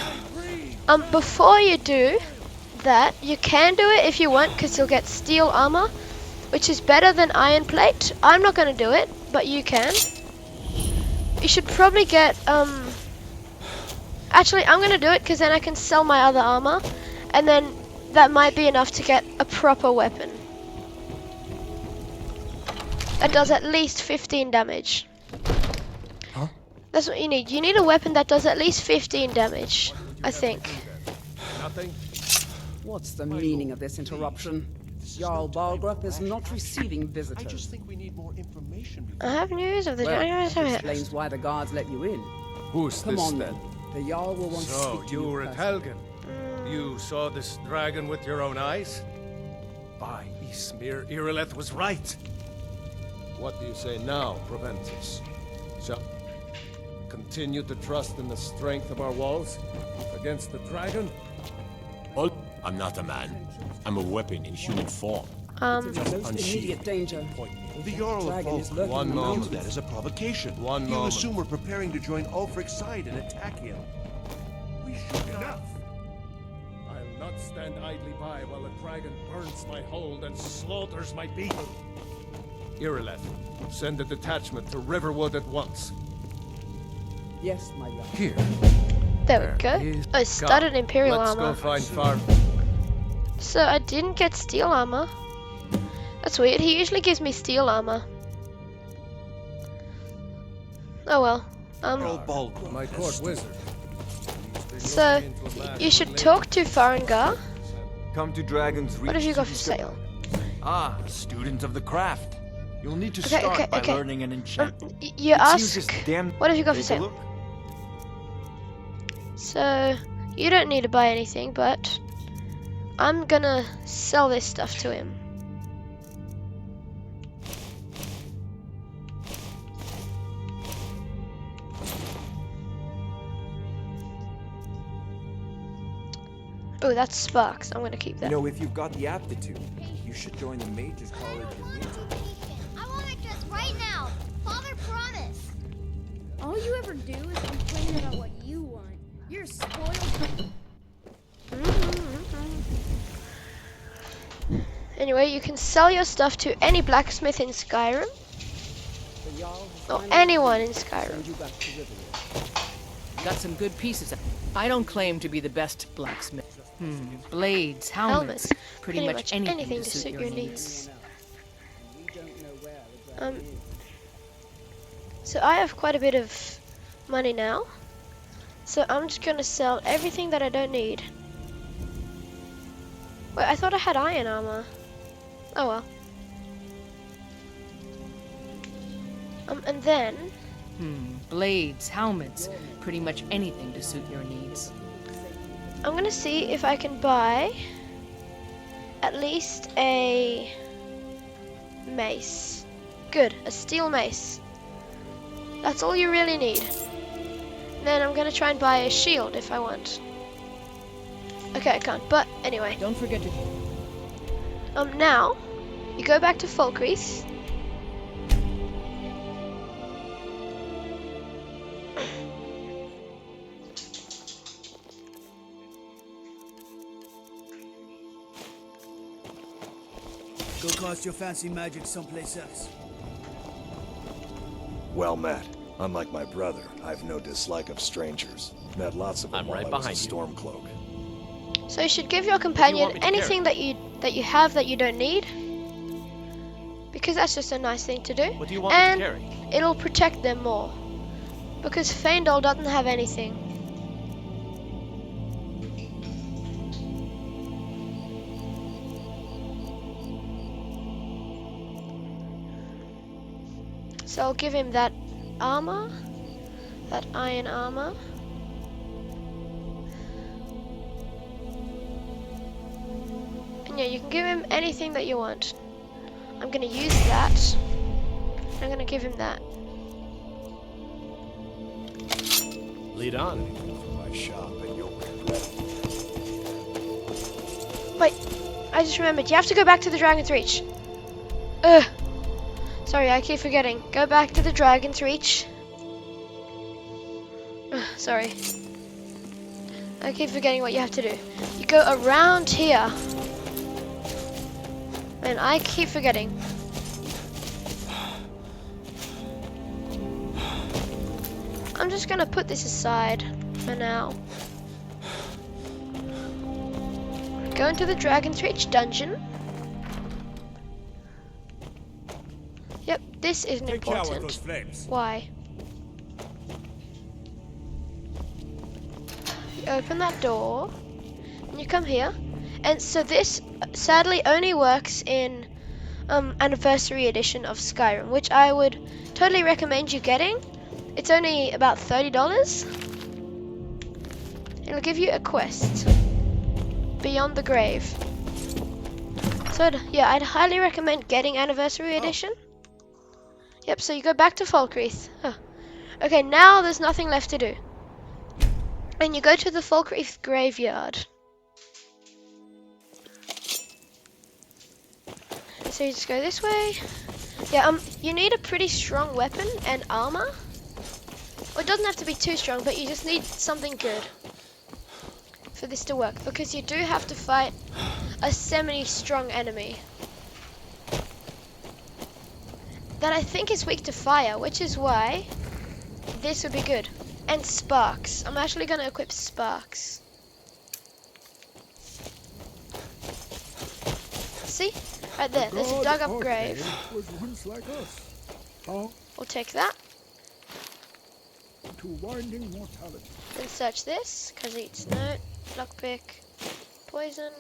before you do that, you can do it if you want, because you'll get steel armor, which is better than iron plate. I'm not going to do it, but you can. You should probably get, Actually, I'm gonna do it because then I can sell my other armor, and then that might be enough to get a proper weapon. That does at least 15 damage. Huh? That's what you need. You need a weapon that does at least 15 damage, I think. Nothing? What's the meaning of this interruption? Jarl Balgrup is not receiving visitors. I just think we need more information. I have news of the Well, January that explains why the guards let you in. Who's Come this on, then? The Jarl will want to So, speak to you you were at personally. Helgen. You saw this dragon with your own eyes? By Ismir, Irileth was right. What do you say now, Proventus? Shall continue to trust in the strength of our walls against the dragon? Well, I'm not a man. I'm a weapon in human form. It is most immediate danger. The Jarl of Dragon is Volk lurking One in the moment. mountains. that as a provocation. One He'll moment. assume we're preparing to join Ulfric's side and attack him. We should enough. I'll not stand idly by while the dragon burns my hold and slaughters my people. Irileth, send a detachment to Riverwood at once. Yes, my Jarl. Here. There we go. is I started God. Imperial Let's armor. go find Far. So I didn't get steel armor. That's weird. He usually gives me steel armor. Oh well. My court wizard. So you should talk to Farengar. Come to Dragon's Reach. What have you got for sale? Ah, a student of the craft. You'll need to Okay, start okay, by okay. learning an enchantment. You It ask. uses damn- What have you got for Take a sale? look. So you don't need to buy anything, but I'm gonna sell this stuff to him. Oh, that's sparks. I'm gonna keep that. You know, if you've got the aptitude, you should join the Mages College in winter. I want to dress right now. Father promised. All you ever do is complain about what you want. You're spoiled. Anyway, you can sell your stuff to any blacksmith in Skyrim. The Jarl has Or finally anyone in agreed to Skyrim. send you back to Riverwood. Got some good pieces. I don't claim to be the best blacksmith. Blades, helmets, pretty much anything to suit your needs. So I have quite a bit of money now. So I'm just gonna sell everything that I don't need. Wait, I thought I had iron armor. Oh well. And then Blades, helmets, pretty much anything to suit your needs. I'm gonna see if I can buy at least a mace. Good, a steel mace. That's all you really need. Then I'm gonna try and buy a shield if I want. Okay, I can't, but anyway. Don't forget to... Now, you go back to Falkreath. Go cast your fancy magic someplace else. Well met. Unlike my brother, I've no dislike of strangers. Met lots of them I'm while right I was a behind you. Stormcloak. So you should give your companion me to anything that you have that you don't need, because that's just a nice thing to do. What do you want me and to carry? it'll protect them more, because Faendal doesn't have anything. So I'll give him that armor, that iron armor. And yeah, you can give him anything that you want. I'm gonna use that. I'm gonna give him that. Lead on. For my shop, and you'll regret it. Wait, I just remembered. You have to go back to the Dragon's Reach. Ugh. Sorry, I keep forgetting. Go back to the Dragon's Reach. Ugh, sorry. I keep forgetting what you have to do. You go around here. And I keep forgetting. I'm just gonna put this aside. for now. Go into the Dragon's Reach dungeon. Yep, this isn't Take care with important. those flames. Why? You open that door, and you come here. And so this sadly only works in Anniversary Edition of Skyrim, which I would totally recommend you getting. It's only about $30. It'll give you a quest, Beyond the Grave. So yeah, I'd highly recommend getting Anniversary Edition. Yep, so you go back to Falkreath. Huh. Okay, now there's nothing left to do. And you go to the Falkreath graveyard. So you just go this way. Yeah, you need a pretty strong weapon and armor. Well, it doesn't have to be too strong, but you just need something good for this to work, because you do have to fight a semi-strong enemy that I think is weak to fire, which is why this would be good. And sparks. I'm actually going to equip sparks. See? Right there, there's a dug up grave. Was once like us. How We'll take that. to winding mortality. Then search this. Khajiit's note, lockpick, poison.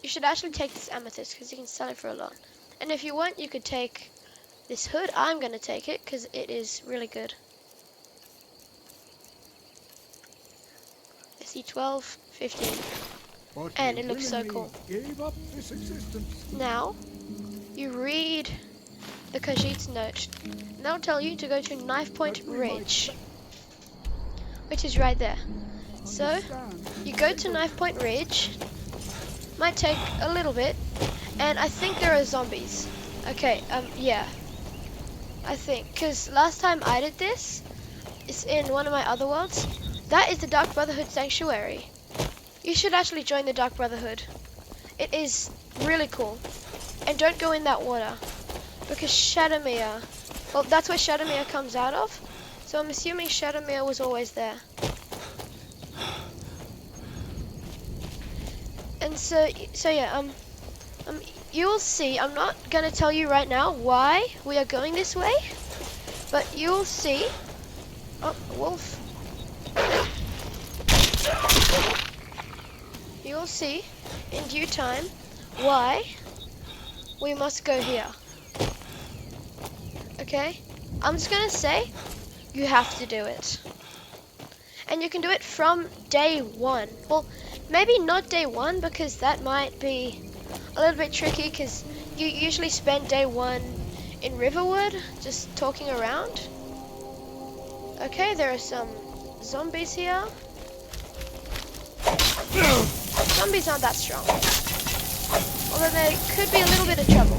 You should actually take this amethyst because you can sell it for a lot. And if you want, you could take this hood. I'm going to take it because it is really good. SE 12, 15. And it looks so cool. Gave up this existence. Now, you read the Khajiit's note. And that'll tell you to go to Knife Point Ridge, which is right there. So, you go to Knife Point Ridge. Might take a little bit. And I think there are zombies. Okay, yeah. I think, because last time I did this, it's in one of my other worlds. That is the Dark Brotherhood Sanctuary. You should actually join the Dark Brotherhood. It is really cool. And don't go in that water, because Shadowmere, well, that's where Shadowmere comes out of. So I'm assuming Shadowmere was always there. And so yeah, you will see. I'm not gonna tell you right now why we are going this way, but you will see. Oh, a wolf. You will see in due time why we must go here. Okay? I'm just gonna say you have to do it. And you can do it from day one. Well, maybe not day one, because that might be a little bit tricky, because you usually spend day one in Riverwood just talking around. Okay, there are some zombies here. Zombies aren't that strong, although they could be a little bit of trouble.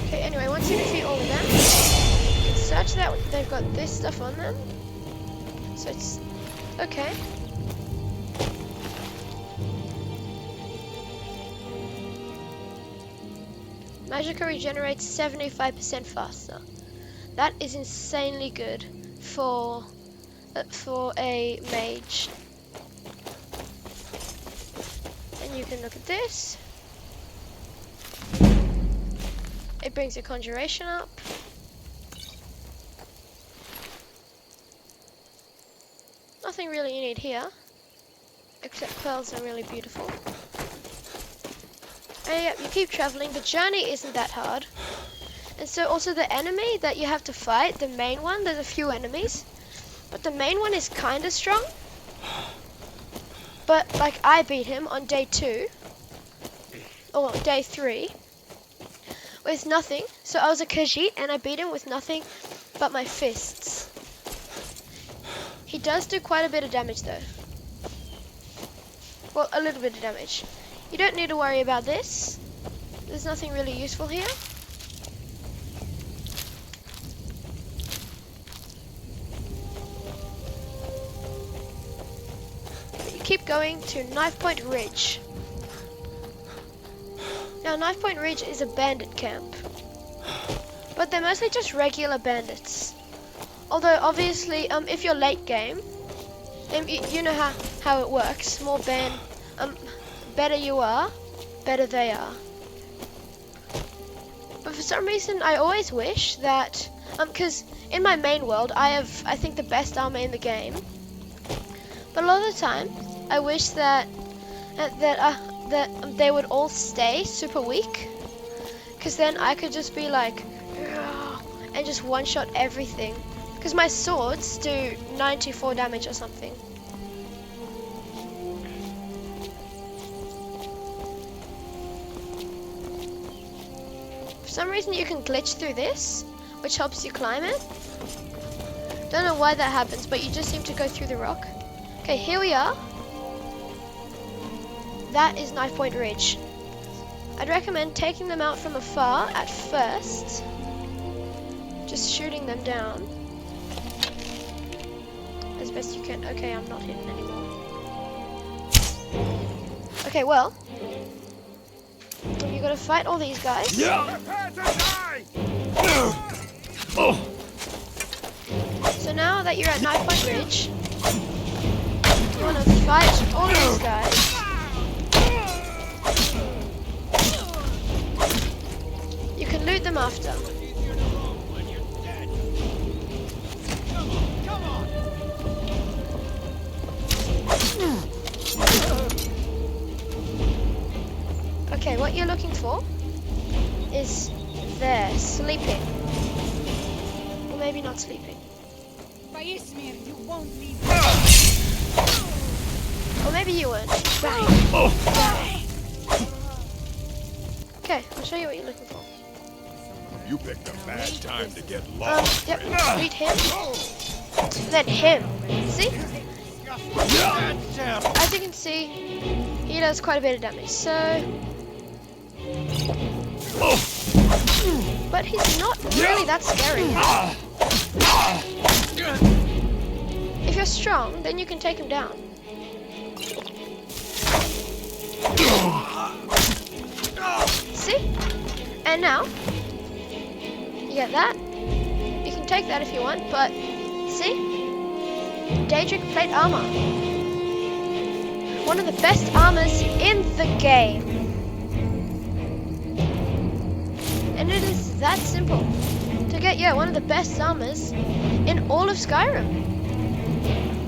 Okay, anyway, once you defeat all of them, you can search that. They've got this stuff on them, so it's okay. Magicka regenerates 75% faster. That is insanely good for a mage. And you can look at this. It brings your conjuration up. Nothing really you need here, except pearls are really beautiful. And yeah, you keep traveling. The journey isn't that hard. And so also the enemy that you have to fight, the main one, there's a few enemies, but the main one is kind of strong. But like I beat him on day 2, or day 3, with nothing. So I was a Khajiit and I beat him with nothing but my fists. He does do quite a bit of damage though. Well, a little bit of damage. You don't need to worry about this. There's nothing really useful here. Keep going to Knife Point Ridge. Now, Knife Point Ridge is a bandit camp. but they're mostly just regular bandits. Although obviously, if you're late game, you know how it works. Better you are, better they are. But for some reason, I always wish that, because in my main world, I have, I think, the best armor in the game. But a lot of the time, I wish that they would all stay super weak, because then I could just be like, and just one-shot everything. Because my swords do 94 damage or something. For some reason you can glitch through this, which helps you climb it. Don't know why that happens, but you just seem to go through the rock. Okay, here we are. That is Knife Point Ridge. I'd recommend taking them out from afar at first. Just shooting them down as best you can. Okay, I'm not hidden anymore. Okay, well, you gotta fight all these guys. Yeah. So now that you're at Knife Point Ridge, you wanna fight all these guys. You can loot them after. Okay, what you're looking for is there, sleeping. Or maybe not sleeping. You won't leave. Or maybe you weren't. Right. Okay, I'll show you what you're looking for. You picked a bad time to get lost. Yep, read him. Then him. See? As you can see, he does quite a bit of damage, so... But he's not really that scary. If you're strong, then you can take him down. See? And now, you get that. You can take that if you want, but see? Daedric plate armor. One of the best armors in the game. And it is that simple to get, yeah, one of the best armors in all of Skyrim.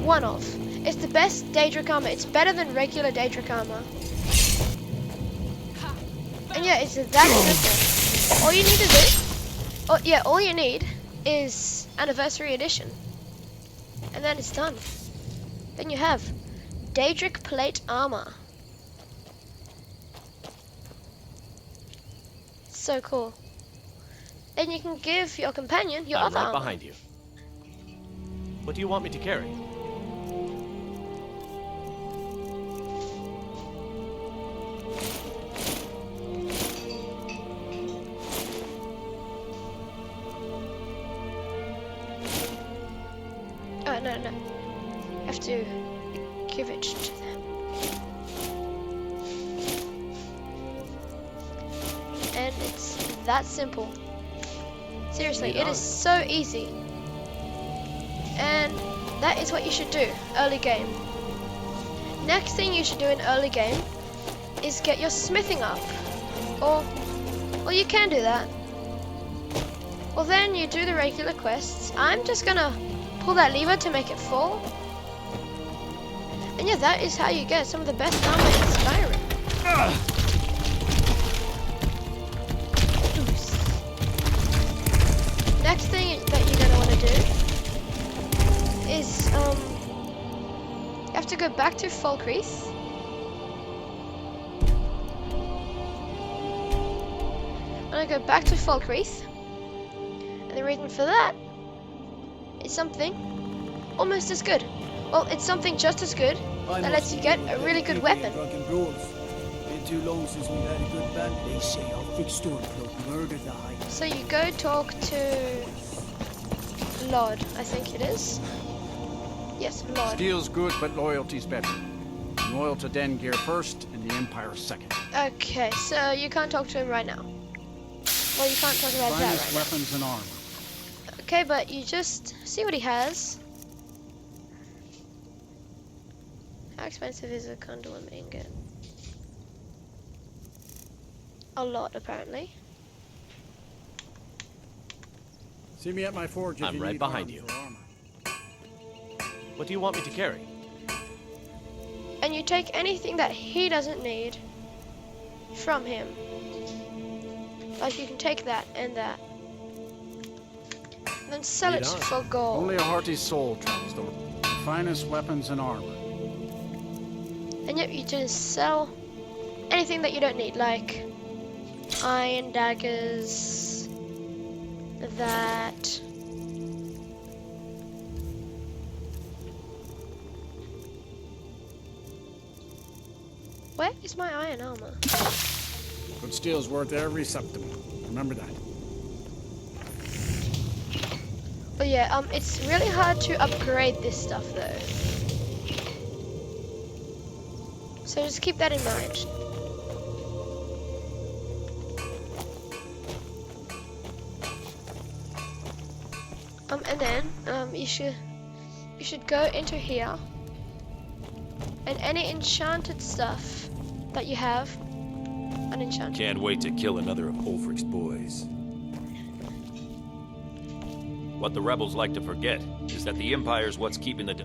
One of. It's the best Daedric armor. It's better than regular Daedric armor. And yeah, it's that simple. All you need to do, all you need is Anniversary Edition. And then it's done. Then you have Daedric plate armor. So cool. Then you can give your companion your other right armor. behind you. What do you want me to carry? Oh, no. You have to give it to them. And it's that simple. Seriously, it is so easy. And that is what you should do early game. Next thing you should do in early game is get your smithing up. Or you can do that. Well, then you do the regular quests. I'm just gonna pull that lever to make it fall. And yeah, that is how you get some of the best armor in Skyrim. Next thing that you're gonna want to do is you have to go back to Falkreath. I'm gonna go back to Falkreath, and the reason for that is something almost as good. Well, it's something just as good that lets you get a really good weapon. Been too long since we had a good band. They say our thick Stormcloak murdered the High. So you go talk to Lord, I think it is. Yes, Lord. Steel's good, but loyalty's better. Loyal to Dengear first, and the Empire second. Okay, so you can't talk to him right now. Well, you can't talk about that Finest right weapons and armor. now. Okay, but you just see what he has. How expensive is a conduit ingot? A lot, apparently. See me at my forge if I'm you right need behind arms you. or armor. What do you want me to carry? And you take anything that he doesn't need from him. Like you can take that and that. And then sell Lead it on. for gold. Only a hearty soul travels the finest weapons and armor. And yet you just sell anything that you don't need, like iron daggers, that. Where is my iron armor? Good steel's worth every septim. Remember that. But yeah, it's really hard to upgrade this stuff though. So just keep that in mind. And then you should go into here, and any enchanted stuff that you have, unenchanted. Can't wait to kill another of Ulfric's boys. What the rebels like to forget is that the Empire's what's keeping the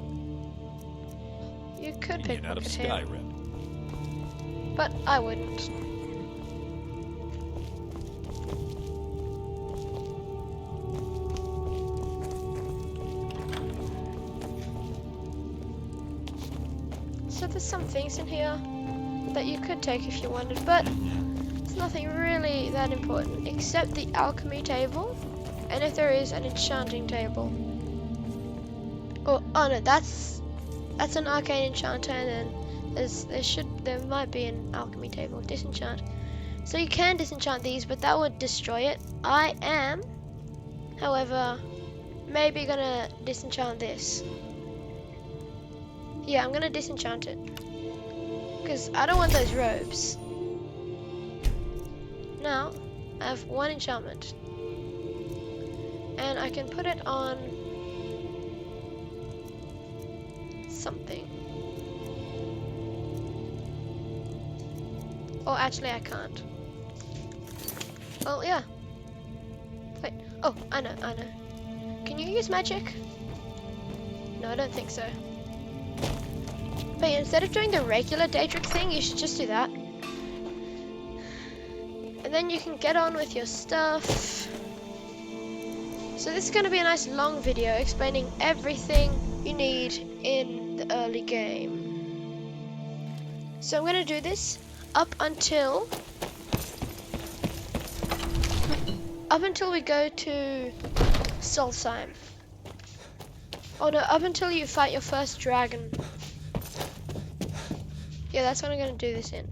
You could pick out of him, Skyrim. but I wouldn't. So there's some things in here that you could take if you wanted, but it's nothing really that important except the alchemy table, and if there is an enchanting table. Oh no, that's an arcane enchanter, and then there might be an alchemy table. Disenchant. So you can disenchant these, but that would destroy it. I am, however, maybe gonna disenchant this. Yeah, I'm gonna disenchant it. Because I don't want those robes. Now, I have one enchantment. And I can put it on something. Oh, actually I can't. Well, yeah. Wait, oh, I know. Can you use magic? No, I don't think so. But yeah, instead of doing the regular Daedric thing, you should just do that. And then you can get on with your stuff. So this is going to be a nice long video explaining everything you need in the early game. So I'm going to do this up until we go to Solstheim. Oh no, up until you fight your first dragon. Yeah, that's what I'm going to do this in.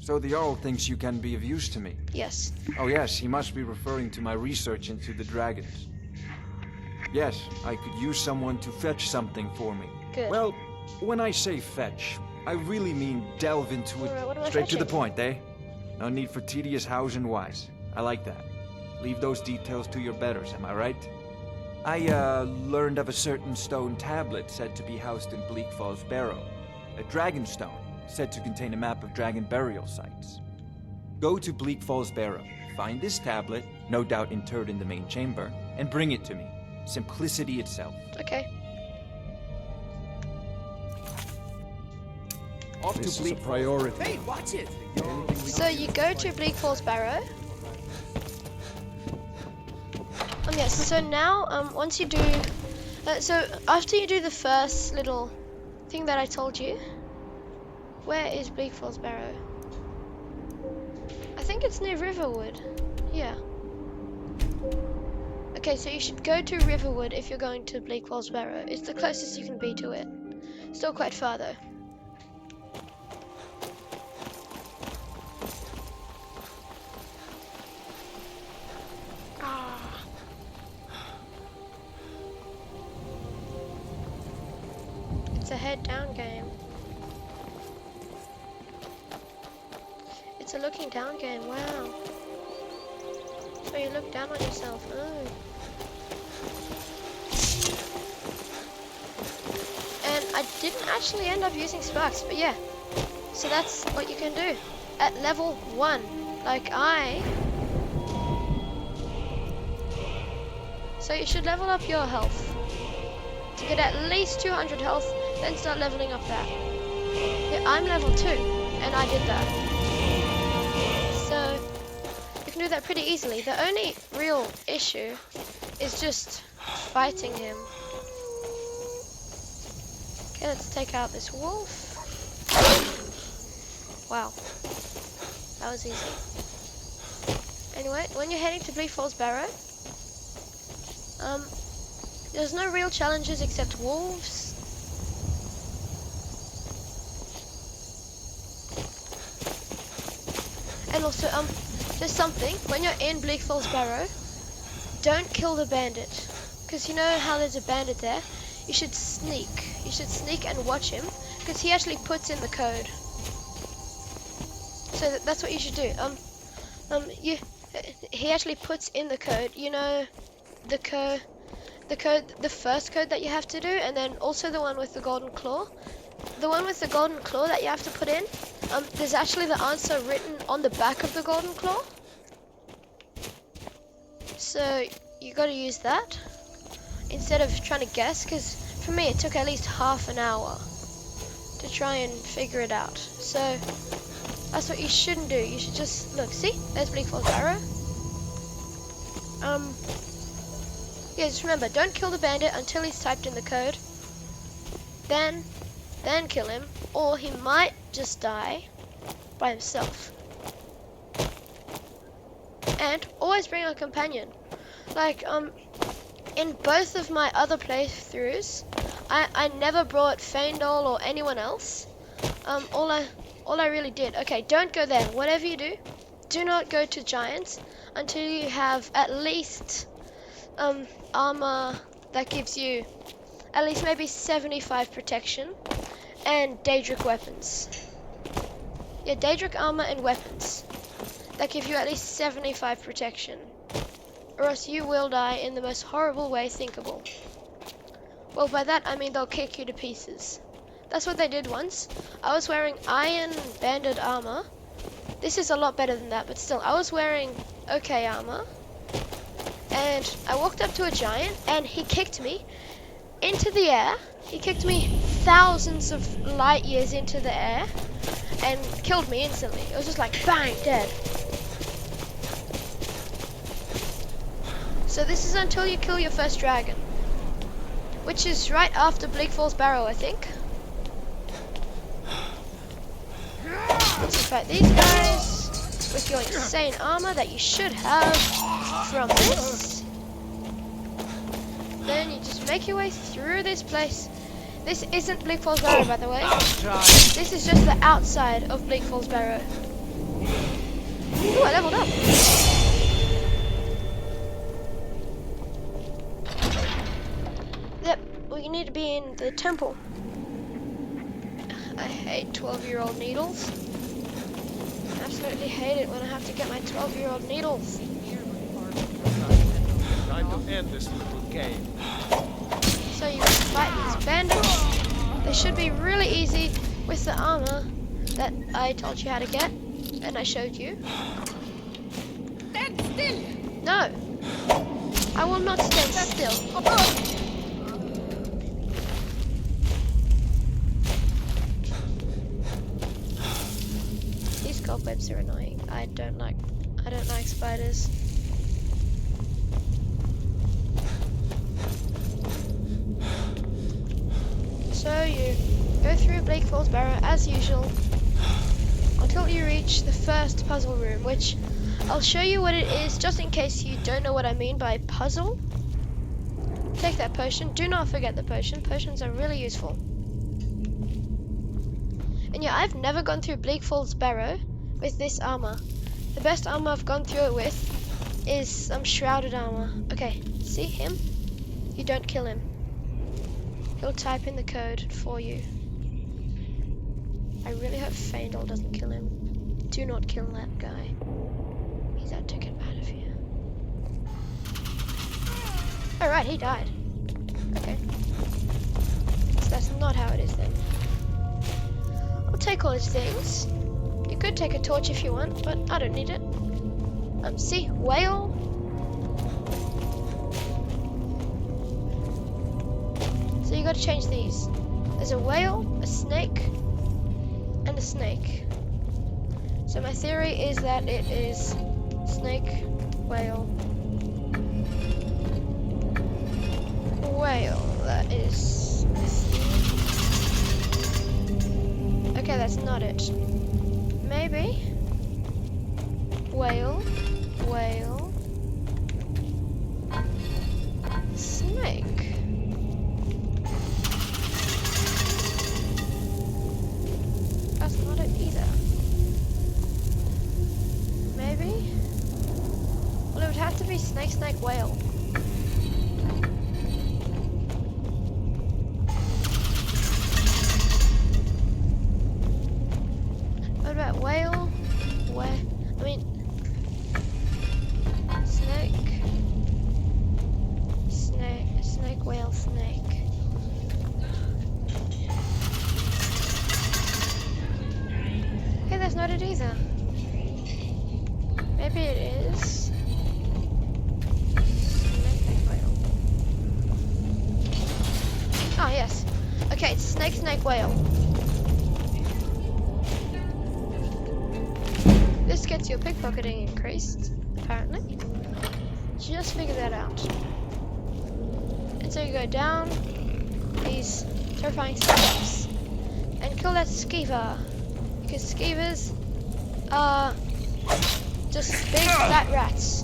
So the Jarl thinks you can be of use to me? Yes. Oh yes, he must be referring to my research into the dragons. Yes, I could use someone to fetch something for me. Good. Well, when I say fetch, I really mean delve into it Alright, what am I straight to the fetching? point, eh? No need for tedious hows and whys. I like that. Leave those details to your betters, am I right? I learned of a certain stone tablet said to be housed in Bleak Falls Barrow. A dragon stone, said to contain a map of dragon burial sites. Go to Bleak Falls Barrow, find this tablet, no doubt interred in the main chamber, and bring it to me. Simplicity itself. Okay. Off This to is a Bleak priority. Hey, watch it! So you go to Bleak Falls Barrow. Yes, so now, once you do... so after you do the first little thing that I told you, where is Bleak Falls Barrow? I think it's near Riverwood. Yeah. Okay, so you should go to Riverwood if you're going to Bleak Falls Barrow. It's the closest you can be to it. Still quite far though. It's a head down game. It's a looking down game, wow. Oh, you look down on yourself. Oh. And I didn't actually end up using sparks, but yeah. So that's what you can do at level 1. Like So you should level up your health to get at least 200 health, then start leveling up that. Yeah, I'm level 2, and I did that. So you can do that pretty easily. The only real issue is just fighting him. Okay, let's take out this wolf. Wow, that was easy. Anyway, when you're heading to Bleak Falls Barrow, there's no real challenges except wolves. And also, just something, when you're in Bleak Falls Barrow, don't kill the bandit. Because you know how there's a bandit there? You should sneak. You should sneak and watch him, because he actually puts in the code. So that's what you should do. He actually puts in the code. You know, the first code that you have to do, and then also the one with the golden claw. The one with the golden claw that you have to put in, there's actually the answer written on the back of the golden claw. So you got to use that instead of trying to guess, because for me it took at least half an hour to try and figure it out. So that's what you shouldn't do. You should just look. See, there's Bleak Falls Barrow. Yeah, just remember, don't kill the bandit until he's typed in the code. Then kill him, or he might just die by himself. And always bring a companion. Like, in both of my other playthroughs, I never brought Feindal or anyone else. All I really did. Okay, don't go there. Whatever you do not go to giants until you have at least armor that gives you at least maybe 75 protection and Daedric weapons. Yeah, Daedric armor and weapons that give you at least 75 protection, or else you will die in the most horrible way thinkable. Well, by that I mean they'll kick you to pieces. That's what they did once. I was wearing iron banded armor. This is a lot better than that, but still, I was wearing okay armor. And I walked up to a giant, and he kicked me into the air. He kicked me thousands of light years into the air, and killed me instantly. It was just like, bang, dead. So this is until you kill your first dragon, which is right after Bleak Falls Barrow, I think. Let's fight these guys with your insane armor that you should have from this. Then you just make your way through this place. This isn't Bleak Falls Barrow, by the way. This is just the outside of Bleak Falls Barrow. Ooh, I leveled up. Yep, we need to be in the temple. I hate 12-year-old needles. I absolutely hate it when I have to get my 12-year-old needles. Time to end this little game. So you fight these bandits. They should be really easy with the armor that I told you how to get, and I showed you. Stand still! No! I will not stand still. These cobwebs are annoying. I don't like spiders. So you go through Bleak Falls Barrow as usual until you reach the first puzzle room, which I'll show you what it is just in case you don't know what I mean by puzzle. Take that potion. Do not forget the potion. Potions are really useful. And yeah, I've never gone through Bleak Falls Barrow with this armor. The best armor I've gone through it with is some shrouded armor. Okay, see him? You don't kill him. He'll type in the code for you. I really hope Feindal doesn't kill him. Do not kill that guy. He's out to get out of here. Alright, he died. Okay. So that's not how it is then. I'll take all his things. You could take a torch if you want, but I don't need it. See, whale. So you gotta change these. There's a whale, a snake, and a snake. So my theory is that it is snake, whale, whale. That is. Okay, that's not it. Maybe whale, whale, snake. That's not it either. Maybe? Well, it would have to be snake, snake, whale. What about whale? I mean, snake, snake, whale, snake. Okay, that's not it either. Maybe it is. Snake, whale. Oh yes. Okay, it's snake, snake, whale. This gets your pickpocketing increased, apparently. Just figure that out. And so you go down these terrifying steps and kill that skeever. Because skeevers are just big fat rats.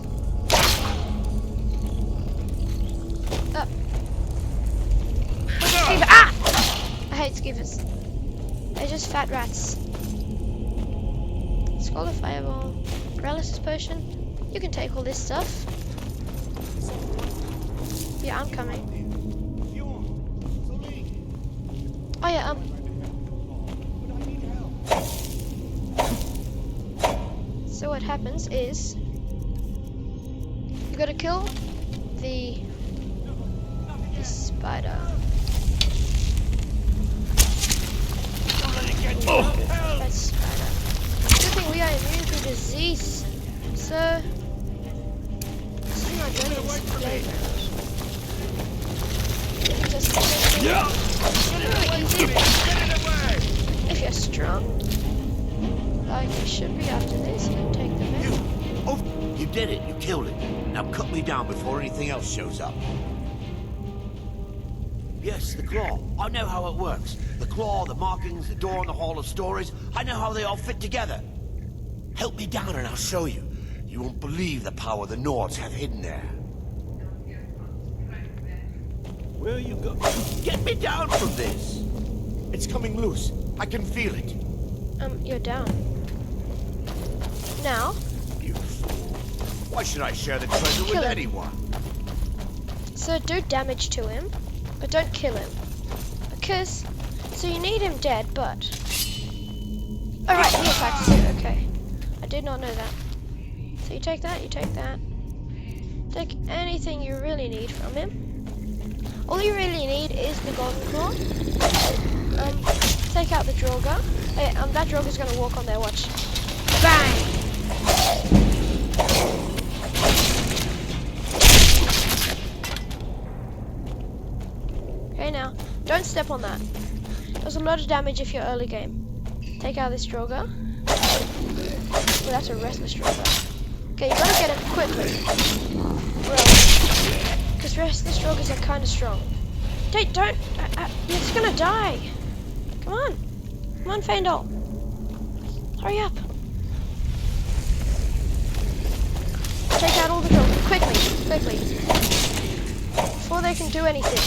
Skeever! Ah! I hate skeevers. They're just fat rats. Scroll of fireball, paralysis potion. You can take all this stuff. Yeah, I'm coming. Oh yeah, so what happens is you gotta kill the spider. That spider. Good thing we are immune to disease, so this is not going to this playground. You can just if you're strong, like you should be after this, you can take them in. Oh, you did it. You killed it. Now cut me down before anything else shows up. Yes, the claw. I know how it works. The claw, the markings, the door in the Hall of Stories. I know how they all fit together. Help me down and I'll show you. You won't believe the power the Nords have hidden there. Where you go? Get me down from this! It's coming loose. I can feel it. You're down. Now? You fool. Why should I share the treasure with anyone? So do damage to him, but don't kill him. Because, so you need him dead, but... Alright, he attacks you, okay. I did not know that. So you take that, you take that. Take anything you really need from him. All you really need is the golden claw. Take out the Draugr. Hey, that Draugur's gonna walk on there, watch. Bang! Okay, now, don't step on that. Does a lot of damage if you're early game. Take out this Draugr. Well, that's a restless Draugr. Okay, you gotta get it quickly. Because restless Draugrs are kind of strong. Don't! You're just gonna die! Come on! Come on, Faendal! Hurry up! Take out all the Draugr. Quickly! Before they can do anything.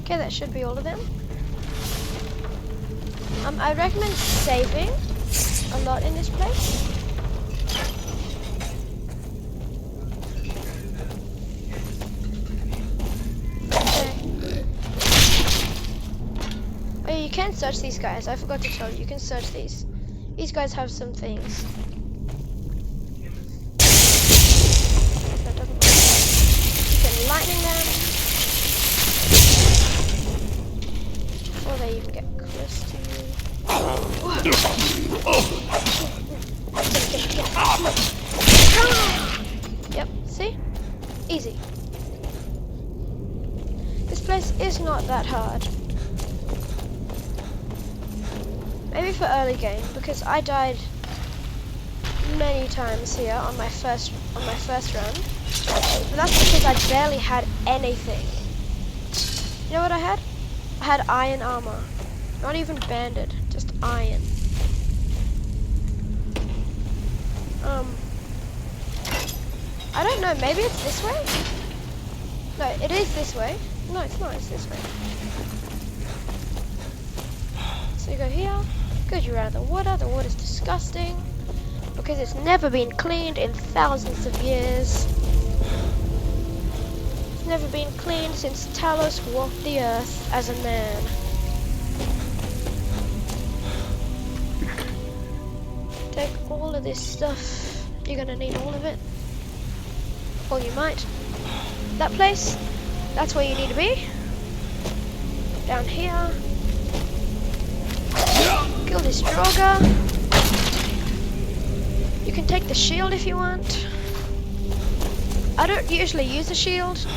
Okay, that should be all of them. I recommend saving a lot in this place. Okay. search these guys. I forgot to tell you. You can search these. These guys have some things. That doesn't work. You can lightning them before they even get close to you. Yep, see? Easy. This place is not that hard. Maybe for early game, because I died many times here on my first run. But that's because I barely had anything. You know what I had? I had iron armor. Not even banded, just iron. I don't know, maybe it's this way? No, it is this way. No, it's not, it's this way. So you go here. Good, you're out of the water. The water's disgusting. Because it's never been cleaned in thousands of years. It's never been cleaned since Talos walked the earth as a man. Take all of this stuff. You're gonna need all of it. Or you might. That place, that's where you need to be. Down here. Kill this Droga. You can take the shield if you want. I don't usually use a shield,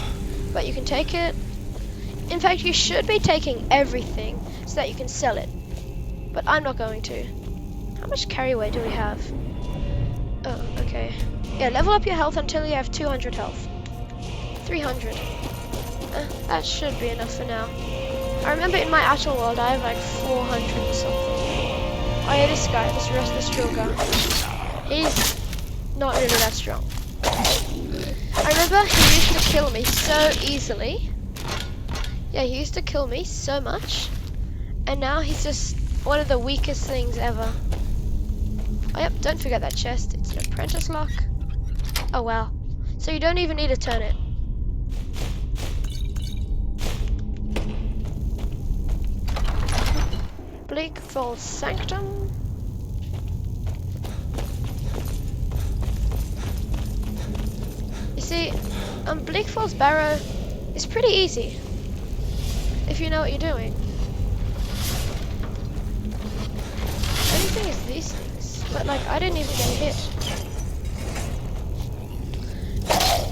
but you can take it. In fact, you should be taking everything so that you can sell it. But I'm not going to. How much carry weight do we have? Oh, okay. Yeah, level up your health until you have 200 health. 300. That should be enough for now. I remember in my actual world I have like 400 something. Oh yeah, this guy, this restless Droga. He's not really that strong. I remember he used to kill me so easily. Yeah, he used to kill me so much. And now he's just one of the weakest things ever. Oh yep, don't forget that chest. It's an apprentice lock. Oh wow. So you don't even need to turn it. Bleak Falls Sanctum. You see, Bleak Falls Barrow is pretty easy if you know what you're doing. Only thing is these things, but like I didn't even get hit.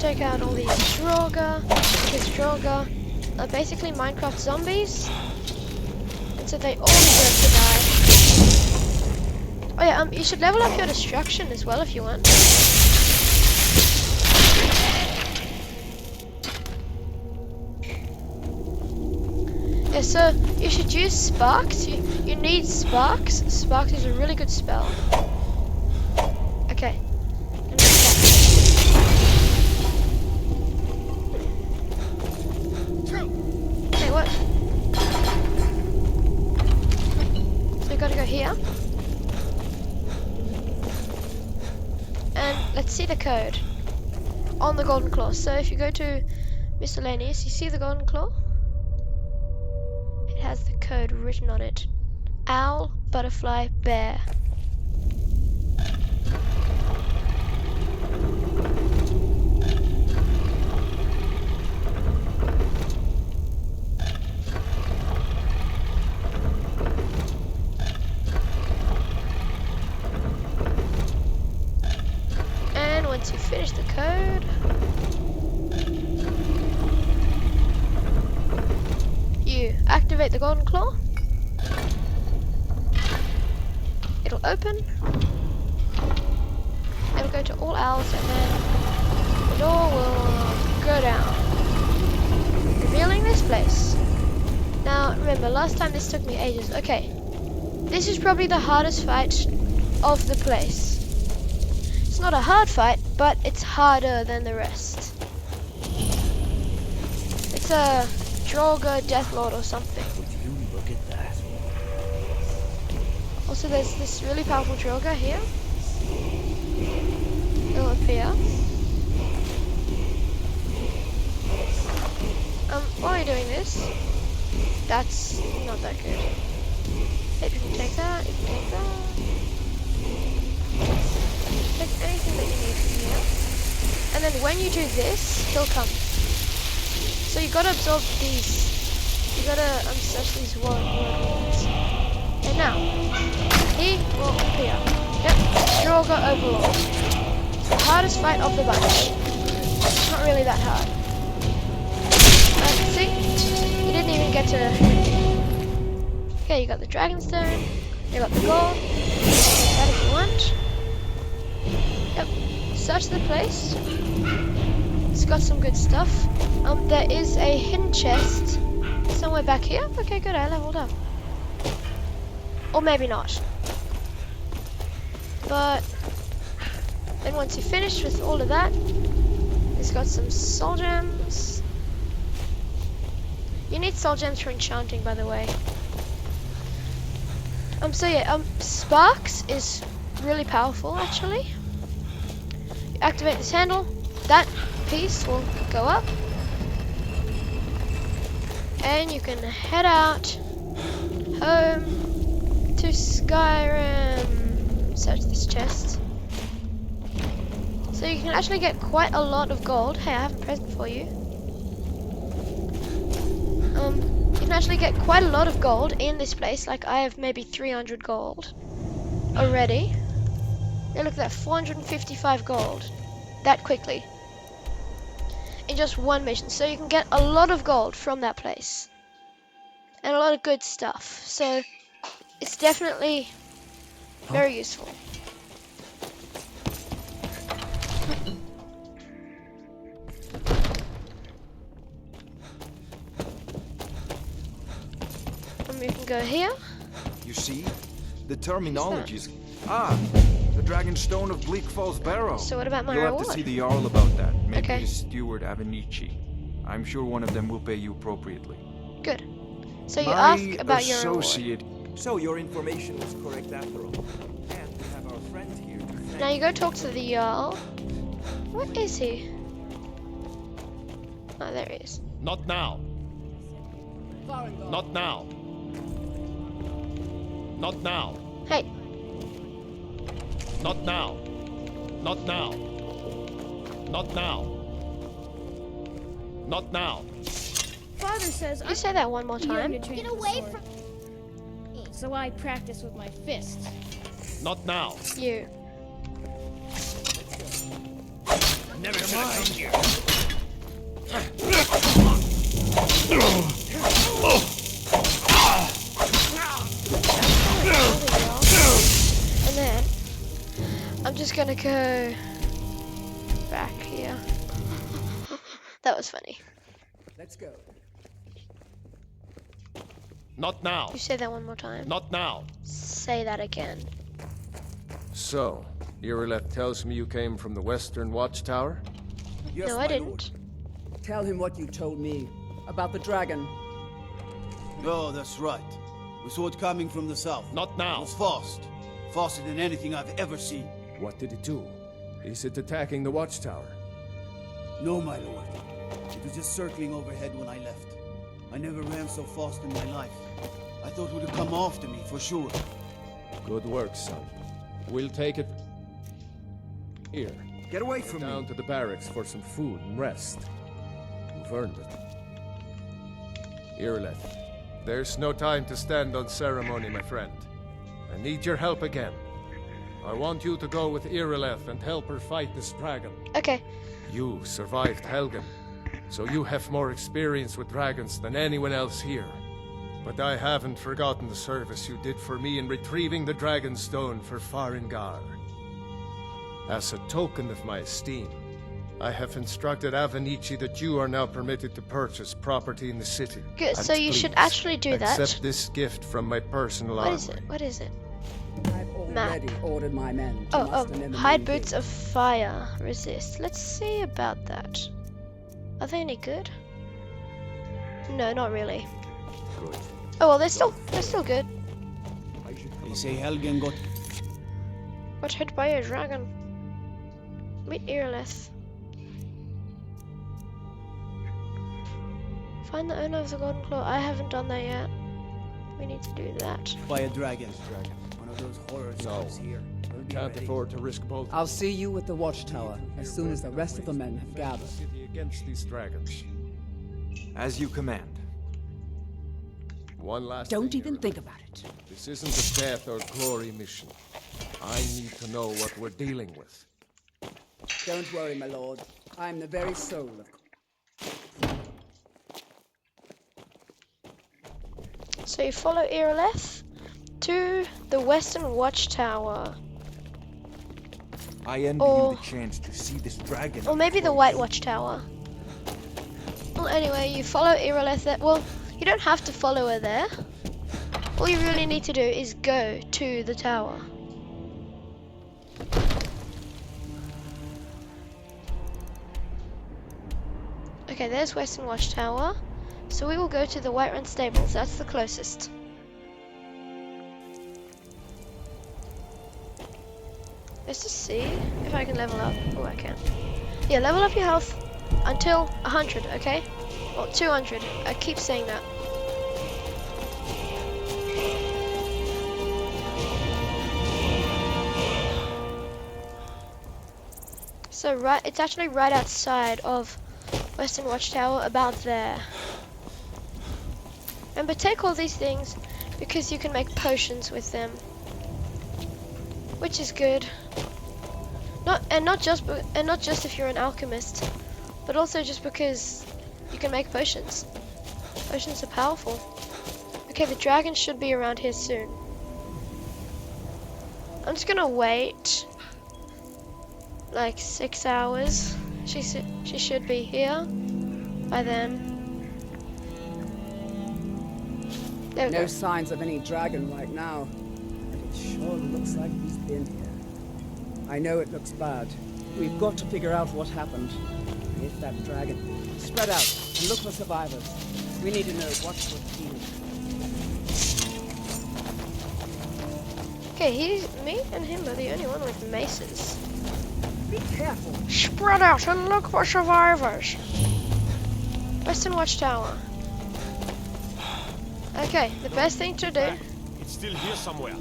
Take out all these Droga. These Droga are basically Minecraft zombies. So they all deserve to die. Oh yeah, you should level up your destruction as well if you want. Yeah, so you should use sparks. You need sparks. Sparks is a really good spell. Okay. Hey, what? Gotta go here. And let's see the code on the golden claw. So if you go to miscellaneous, you see the golden claw? It has the code written on it. Owl, butterfly, bear. Once you finish the code, you activate the golden claw. It'll open. It'll go to all owls and then the door will go down, revealing this place. Now remember, last time this took me ages. Okay, this is probably the hardest fight of the place. It's not a hard fight, but it's harder than the rest. It's a Droga Deathlord or something. Would you look at that? Also, there's this really powerful Droga here. It'll appear. While you're doing this, that's not that good. Hey, you can take that, you can take that. Take anything that you need from here. And then when you do this, he'll come. So you gotta absorb these. You gotta search these words. And now, he will appear. Yep, Droga Overlord. The hardest fight of the bunch. Not really that hard. See? You didn't even get to... Okay, you got the Dragonstone. You got the gold. That if you want. Yep. Search the place. It's got some good stuff. There is a hidden chest somewhere back here. Okay, good. I leveled up. Or maybe not. But then once you're finished with all of that, it's got some soul gems. You need soul gems for enchanting, by the way. So yeah, Sparks is really powerful actually. You activate this handle, that piece will go up. And you can head out home to Skyrim. Search this chest. So you can actually get quite a lot of gold. Hey, I have a present for you. You can actually get quite a lot of gold in this place. Like I have maybe 300 gold already. Yeah, look at that, 455 gold. That quickly. In just one mission. So you can get a lot of gold from that place. And a lot of good stuff. So it's definitely very useful. You can go here. You see? The terminology is... Ah! The Dragonstone of Bleak Falls Barrow. So what about my You'll reward? have to see the Jarl about that. Maybe Okay. his steward Avenici. I'm sure one of them will pay you appropriately. Good. So you My ask about your reward. associate... So your information was correct after all. And we have our friend here to thank. Now you go talk to the Jarl. What is he? Oh, there he is. Not now. Not now. Not now. Hey. Not now. Not now. Not now. Not now. Father says You say that one more time. Get away from me. So I practice with my fists. Not now. You. Never should have come here. And then I'm just gonna go back here. That was funny. Let's go. Not now. You say that one more time. Not now. Say that again. So, Irileth tells me you came from the Western Watchtower? Yes, No, my I didn't. lord. Tell him what you told me about the dragon. Oh, that's right. We saw it coming from the south. Not now. It was fast. Faster than anything I've ever seen. What did it do? Is it attacking the Watchtower? No, my lord. It was just circling overhead when I left. I never ran so fast in my life. I thought it would have come after me, for sure. Good work, son. We'll take it... Here. Get away from me. Down to the barracks for some food and rest. You've earned it. Irileth, there's no time to stand on ceremony, my friend. I need your help again. I want you to go with Irileth and help her fight this dragon. Okay. You survived Helgen, so you have more experience with dragons than anyone else here. But I haven't forgotten the service you did for me in retrieving the Dragonstone for Farengar. As a token of my esteem, I have instructed Avenici that you are now permitted to purchase property in the city. Good, And so you should please, actually do that. accept this gift from my personal What armor. is it? What is it? I've already ordered my men to muster near the Hide main boots of fire. Resist. Let's see about that. Are they any good? No, not really. Good. Oh well, they're still good. They say Helgen Got hit by a dragon. Meet Irileth. Find the owner of the golden claw. I haven't done that yet. we need to do that. By a dragon. One of those horror shows here. We'll be Can't ready. afford to risk both. I'll see you at the watchtower as soon as the rest of the men have gathered. City against these dragons. As you command. One last Don't thing, even Irileth. think about it. This isn't a death or glory mission. I need to know what we're dealing with. Don't worry, my lord. I'm the very soul of... So you follow Irileth to the Western Watchtower. I envy Or- you the chance to see this dragon. Or maybe the White Watchtower. Well, anyway, you follow Irileth there. Well, you don't have to follow her there. All you really need to do is go to the tower. Okay, there's Western Watchtower. So we will go to the Whiterun Stables. That's the closest. Let's just see if I can level up. Oh, I can. Yeah, level up your health until 100, okay? Or 200. I keep saying that. So it's actually right outside of Western Watchtower, about there. Remember, take all these things because you can make potions with them, which is good. Not just if you're an alchemist, but also just because you can make potions. Potions are powerful. Okay, the dragon should be around here soon. I'm just gonna wait like 6 hours. She should be here by then. There we No go. signs of any dragon right now, but it sure looks like he's been here. I know it looks bad. We've got to figure out what happened. If that dragon... Spread out and look for survivors. We need to know what's what field. Okay, me and him are the only one with maces. Be careful. Spread out and look for survivors. Western Watchtower. Okay, the best thing to do. It's still here somewhere.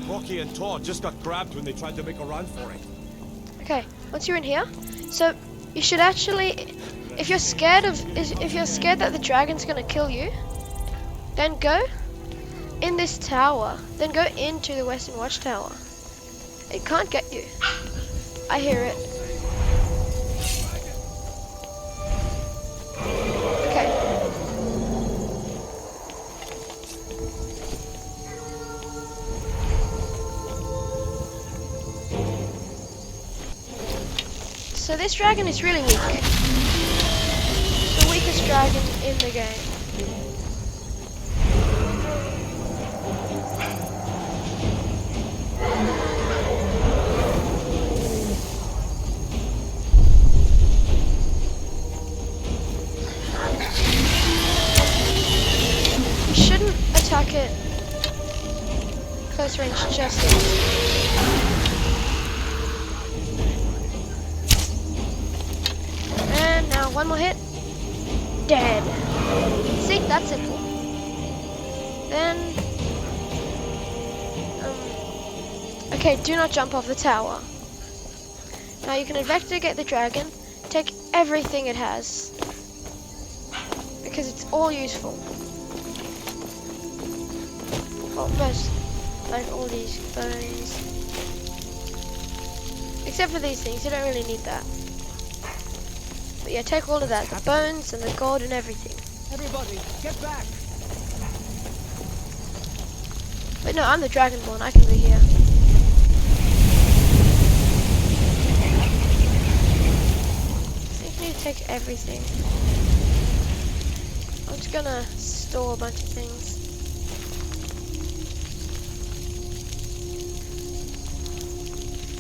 Rocky and Tor just got grabbed when they tried to make a run for it. Okay, once you're in here, so you should actually, if you're scared that the dragon's gonna kill you, then go in this tower. Then go into the Western Watchtower. It can't get you. I hear it. Okay. So this dragon is really weak. The weakest dragon in the game. You shouldn't attack it close range just yet. And now one more hit. Dead. See, that's simple. Then... okay, do not jump off the tower. Now you can investigate the dragon. Take everything it has. Because it's all useful. Almost. Like all these bones. Except for these things, you don't really need that. But yeah, take all of that, the bones and the gold and everything. Everybody, get back! But no, I'm the Dragonborn, I can be here. I think I need to take everything. I'm just gonna store a bunch of things.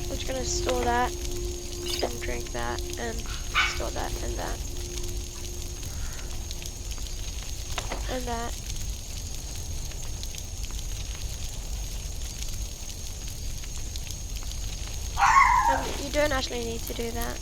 I'm just gonna store that, and drink that, and store that, and that. And that. You don't actually need to do that.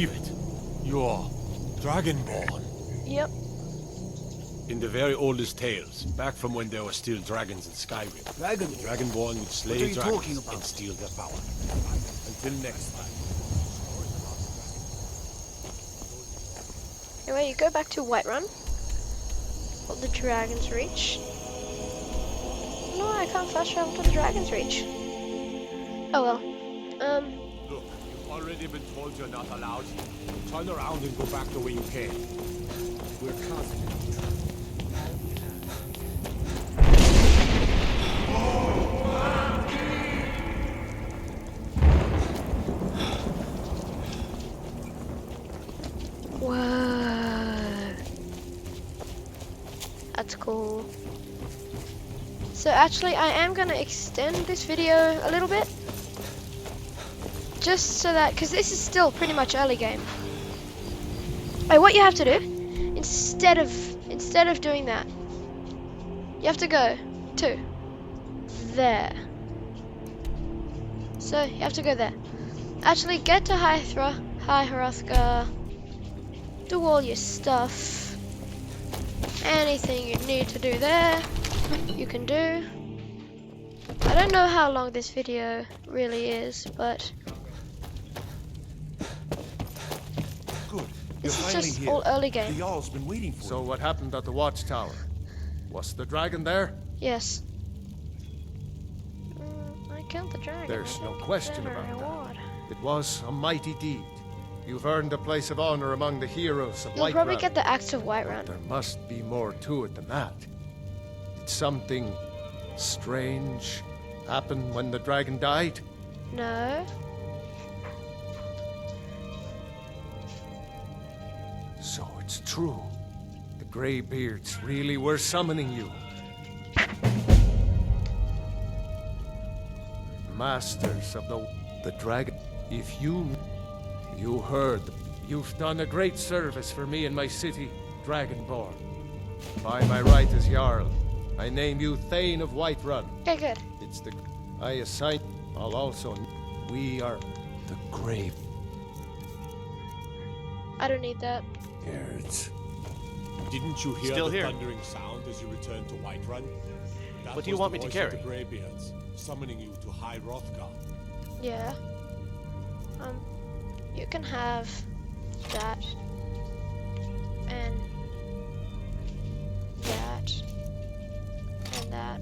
believe it. You're Dragonborn. Yep. In the very oldest tales, back from when there were still dragons in Skyrim, Dragon? the Dragonborn would What are slay you dragons talking about? and steal their power. Until next time. Anyway, you go back to Whiterun. Or the Dragon's Reach. No, I can't fast travel to the Dragon's Reach. Oh well. Look, you've already been told you're not allowed here. Turn around and go back the way you came. We're constantly Whoa. That's cool. So actually I am gonna extend this video a little bit. Just so that, because this is still pretty much early game. Oh, what you have to do, instead of doing that, you have to go to there. So you have to go there. Actually, get to High Hrothgar, do all your stuff. Anything you need to do there, you can do. I don't know how long this video really is, but Good. this You're is finally just here. all early game. The Jarl's been waiting for So what happened at the watchtower? Was the dragon there? Yes. I killed the dragon. There's I no think question it's a about reward. that. It was a mighty deed. You've earned a place of honor among the heroes of You'll probably Whiterun. get the axe of Whiterun. There must be more to it than that. Did something strange happen when the dragon died? No. So it's true. The Greybeards really were summoning you. Masters of the dragon. If you heard, you've done a great service for me and my city, Dragonborn. By my right as Jarl, I name you Thane of Whiterun. Okay, good. It's the I assign. I'll also. We are the Grave. I don't need that. Beards. Didn't you hear Still the here. thundering sound as you returned to Whiterun? That What do you was want the me to voice carry? of the Greybeards, summoning you to High Hrothgar. Yeah. You can have that and that and that.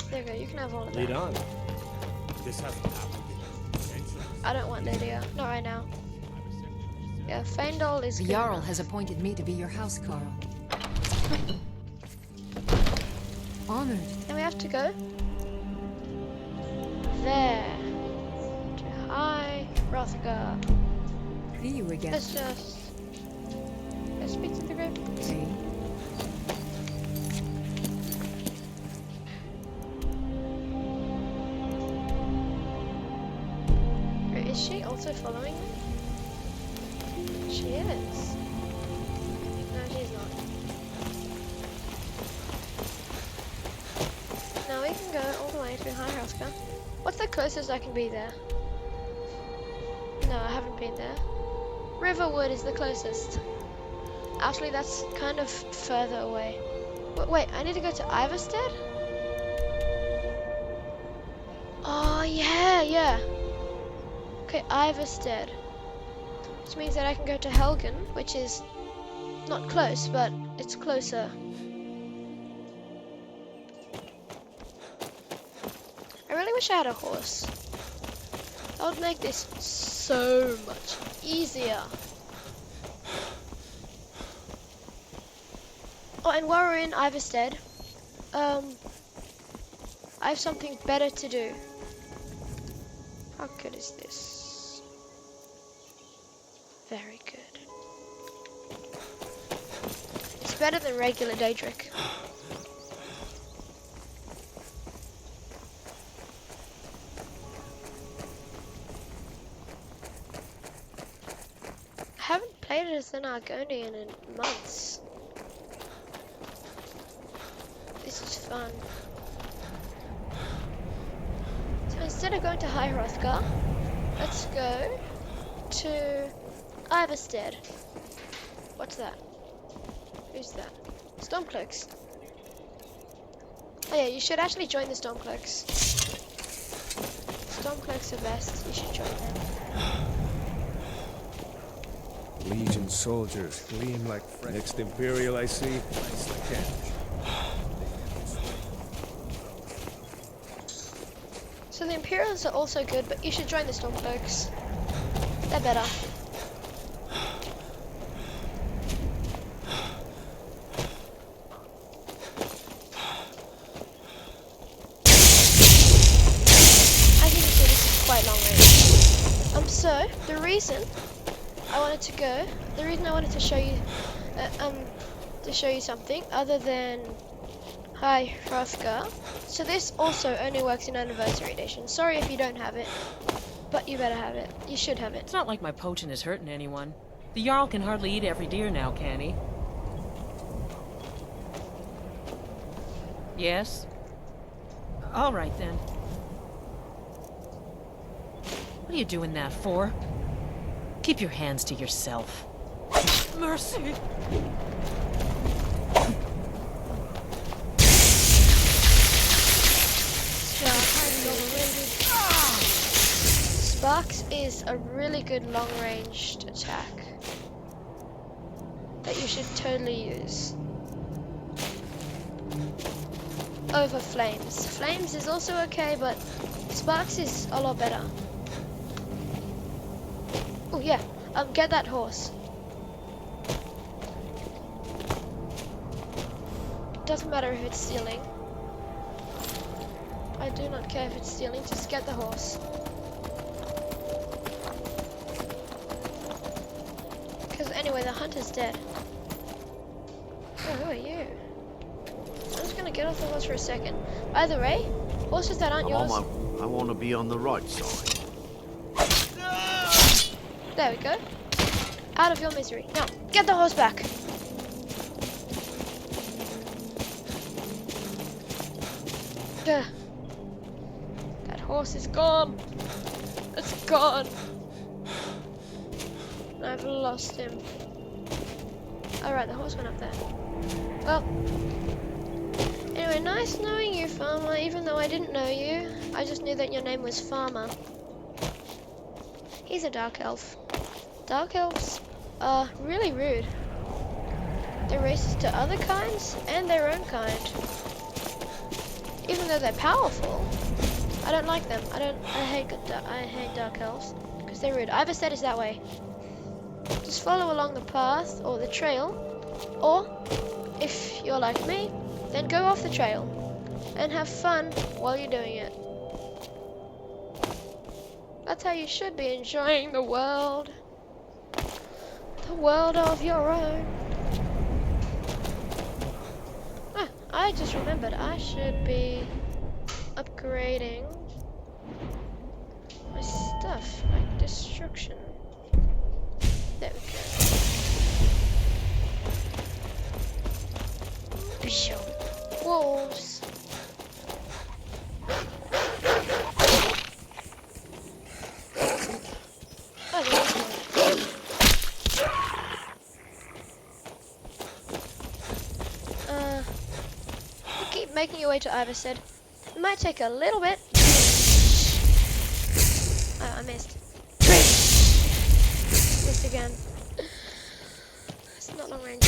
There you go. You can have all of that. Lead on. This hasn't happened in centuries. I don't want Lydia. Not right now. Yeah, Faendal is The good Jarl enough. has appointed me to be your housecarl. Honored. Then we have to go there to High Hrothgar. See you again. Let's speak to the group. Okay. Wait, is she also following me? She is. No, she's not. Now we can go all the way through High Hrothgar. What's the closest I can be there? No, I haven't been there. Riverwood is the closest. Actually, that's kind of further away. Wait, I need to go to Ivarstead? Oh, yeah. Okay, Ivarstead. Which means that I can go to Helgen, which is not close, but it's closer. I really wish I had a horse. That would make this so much easier. Oh, and while we're in Ivarstead, I have something better to do. How good is this? Very good. It's better than regular Daedric. I haven't played it as an Argonian in months. This is fun. So instead of going to High Hrothgar, let's go to Iverstead. What's that? Who's that? Stormcloaks. Oh yeah, you should actually join the Stormcloaks. Stormcloaks are best. You should join them. Legion soldiers gleam like fresh. Next Imperial I see, ice like ash. So the Imperials are also good, but you should join the Stormcloaks. They're better. As you can see, this is quite long range. So the reason I wanted to go, the reason I wanted to show you something other than Hi Hrafka. So this also only works in Anniversary Edition. Sorry if you don't have it, but you better have it. You should have it. It's not like my poaching is hurting anyone. The Jarl can hardly eat every deer now, can he? Yes? All right, then. What are you doing that for? Keep your hands to yourself. Mercy! Sparks is a really good long-ranged attack that you should totally use over Flames. Flames is also okay, but Sparks is a lot better. Oh yeah, get that horse. Doesn't matter if it's stealing. I do not care if it's stealing, just get the horse. Because anyway, the hunter's dead. Oh, who are you? I'm just gonna get off the horse for a second. By the way, horses that aren't yours... I want to be on the right side. There we go. Out of your misery. Now, get the horse back. Ugh. That horse is gone. It's gone. I've lost him. Alright, the horse went up there. Well, anyway, nice knowing you, Farmer. Even though I didn't know you, I just knew that your name was Farmer. He's a dark elf. Dark elves are really rude. They're racist to other kinds and their own kind. Even though they're powerful, I don't like them. I hate dark elves because they're rude. Iverstead is that way. Just follow along the path or the trail, or if you're like me, then go off the trail and have fun while you're doing it. That's how you should be enjoying the world. The world of your own. Ah, I just remembered I should be upgrading my stuff, like destruction. There we go. Wolves. Oh, there's one. You keep making your way to Iverstead. It might take a little bit. Oh, I missed. Missed again. It's not long range.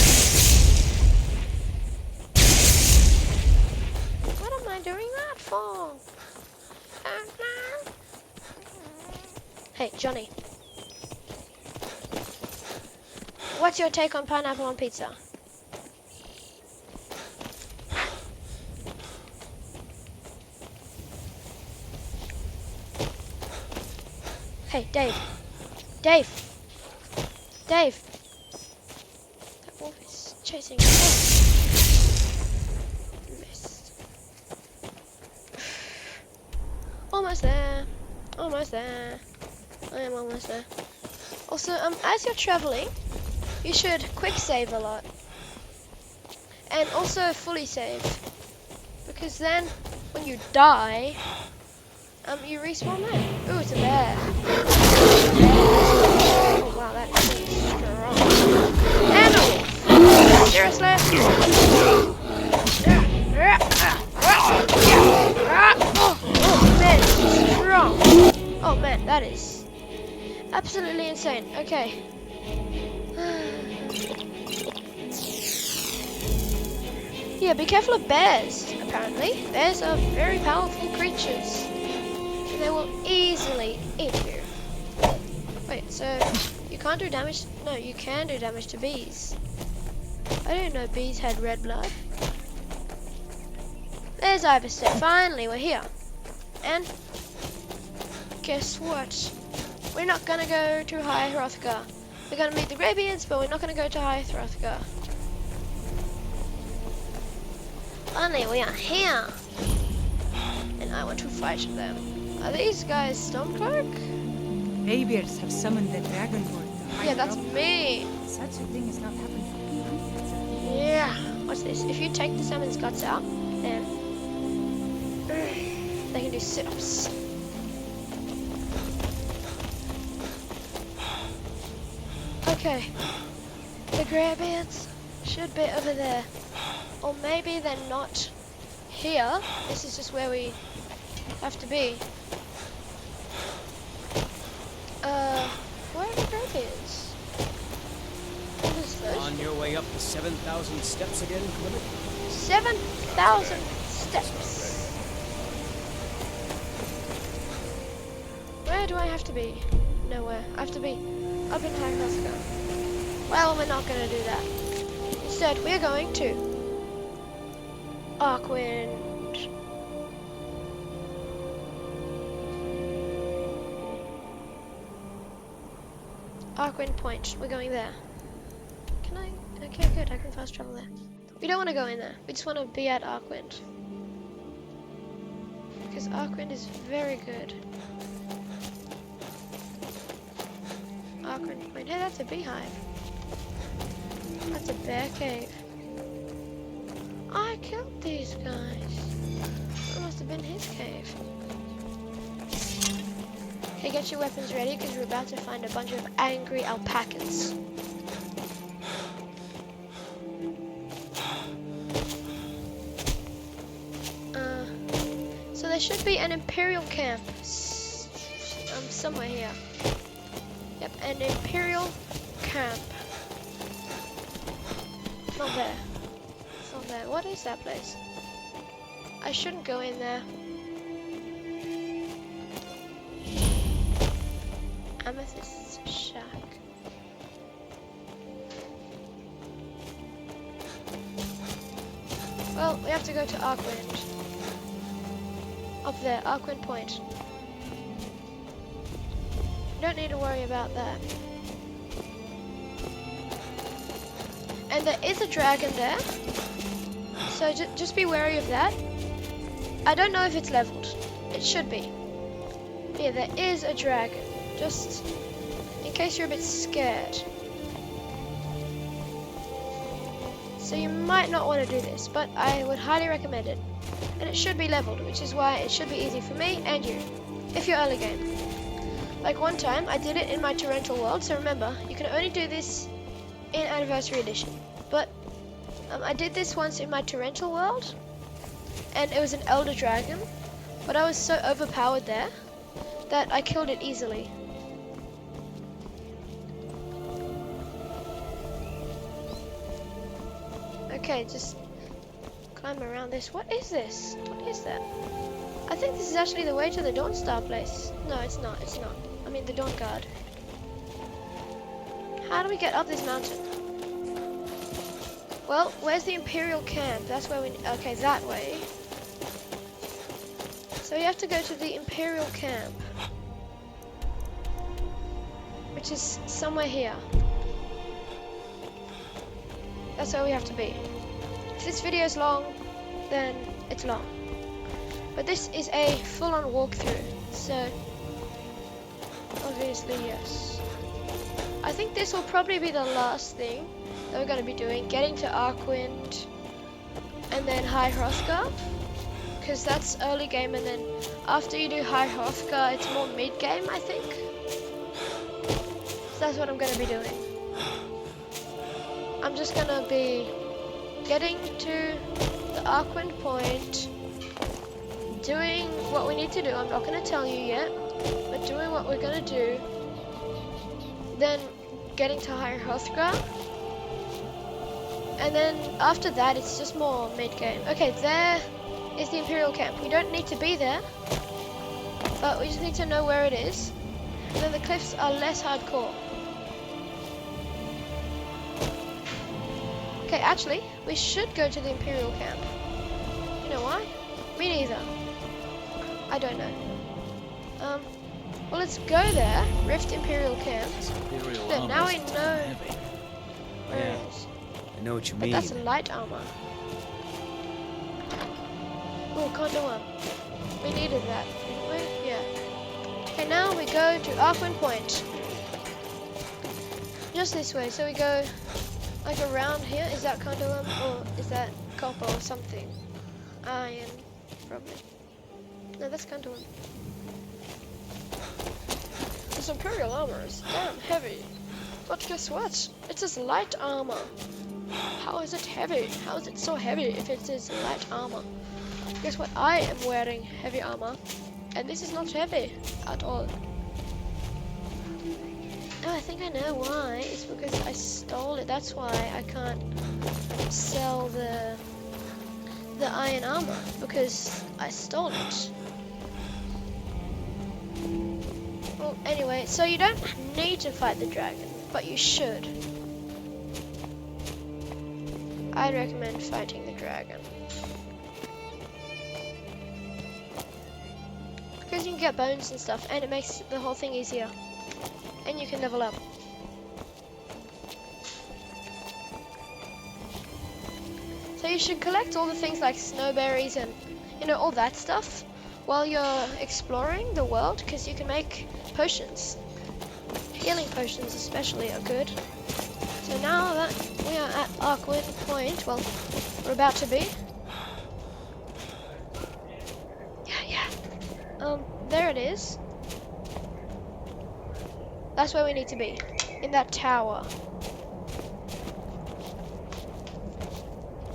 What am I doing that for? Hey, Johnny. What's your take on pineapple on pizza? Hey, Dave. Dave. Dave. That wolf is chasing me. Missed. Almost there. Almost there. I am almost there. Also, as you're traveling, you should quick save a lot. And also fully save. Because then, when you die, you respawn there. Ooh, it's a bear. wow, that thing is strong. And a wolf. Seriously? Oh man, it's strong. Oh man, that is absolutely insane. Okay. Yeah, be careful of bears, apparently. Bears are very powerful creatures. They will easily eat you. Wait, so you can't do damage? No, you can do damage to bees. I didn't know bees had red blood. There's Iverstead. Finally, we're here. And guess what? We're not gonna go to High Hrothgar. We're gonna meet the Greybeards, but we're not gonna go to High Hrothgar. Finally, we are here. And I want to fight them. Are these guys Stormcloak? Greybeards have summoned the Dragonborn. Yeah, that's me. Such a thing has not happened for people. Yeah. What's this? If you take the summon's guts out, then they can do sit-ups. Okay. The Greybeards should be over there. Or maybe they're not here. This is just where we have to be. Where are the Greybeards? What is this? On your way up the 7,000 steps again, Clement? 7,000 steps. Where do I have to be? Nowhere. I have to be up in High Hrothgar. Well, we're not going to do that. Instead, we're going to Arkwind. Arkwind Point. We're going there. Can I? Okay, good. I can fast travel there. We don't want to go in there. We just want to be at Arkwind. Because Arkwind is very good. Arkwind Point. Hey, that's a beehive. That's a bear cave. I killed these guys. That must have been his cave. Okay, get your weapons ready because we're about to find a bunch of angry alpacas. So there should be an Imperial camp somewhere here. Yep, an Imperial camp. Not there. It's not there. What is that place? I shouldn't go in there. Amethyst Shack. Well, we have to go to Arkwind. Up there, Arkwind Point. Don't need to worry about that. And there is a dragon there. So just be wary of that. I don't know if it's leveled. It should be. Yeah, there is a dragon. Just in case you're a bit scared. So you might not want to do this, but I would highly recommend it. And it should be leveled, which is why it should be easy for me and you, if you're early game. Like one time, I did it in my torrential world, so remember, you can only do this in Anniversary Edition. But I did this once in my torrential world, and it was an Elder Dragon, but I was so overpowered there that I killed it easily. Okay, just climb around this. What is this? What is that? I think this is actually the way to the Dawnstar place. No, it's not. It's not. I mean, the Dawn Guard. How do we get up this mountain? Well, where's the Imperial camp? That's where we... Okay, that way. So we have to go to the Imperial camp. Which is somewhere here. That's where we have to be. If this video is long, then it's long. But this is a full-on walkthrough, so obviously yes. I think this will probably be the last thing that we're going to be doing, getting to Arkwind and then High Hrothgar, because that's early game, and then after you do High Hrothgar it's more mid game, I think. Is that's what I'm gonna be doing. I'm just gonna be getting to the Arquin Point, doing what we need to do. I'm not gonna tell you yet, but doing what we're gonna do. Then getting to Higher Hrothgar. And then after that, it's just more mid-game. Okay, there is the Imperial camp. We don't need to be there, but we just need to know where it is. And then the cliffs are less hardcore. Okay, actually, we should go to the Imperial camp. You know why? Me neither. I don't know. Well, let's go there. Rift Imperial camp. Good, now we know where it is. I know what you But mean. that's light armor. Oh, Condor one. We needed that, didn't we? Yeah. Okay, now we go to Arquin Point. Just this way. So we go like around here. Is that Condor or is that copper or something? Iron, probably. No, that's Condor one. This Imperial armor is damn heavy. But guess what? It is light armor. How is it heavy? How is it so heavy if it is light armor? Guess what? I am wearing heavy armor, and this is not heavy at all. Oh, I think I know why. It's because I stole it. That's why I can't sell the iron armor, because I stole it. Well, anyway, so you don't need to fight the dragon, but you should. I'd recommend fighting the dragon. Because you can get bones and stuff, and it makes the whole thing easier. And you can level up. So you should collect all the things like snowberries and, you know, all that stuff while you're exploring the world, because you can make potions. Healing potions especially are good. So now that we are at Arquin Point, well, we're about to be. Yeah. There it is. That's where we need to be, in that tower.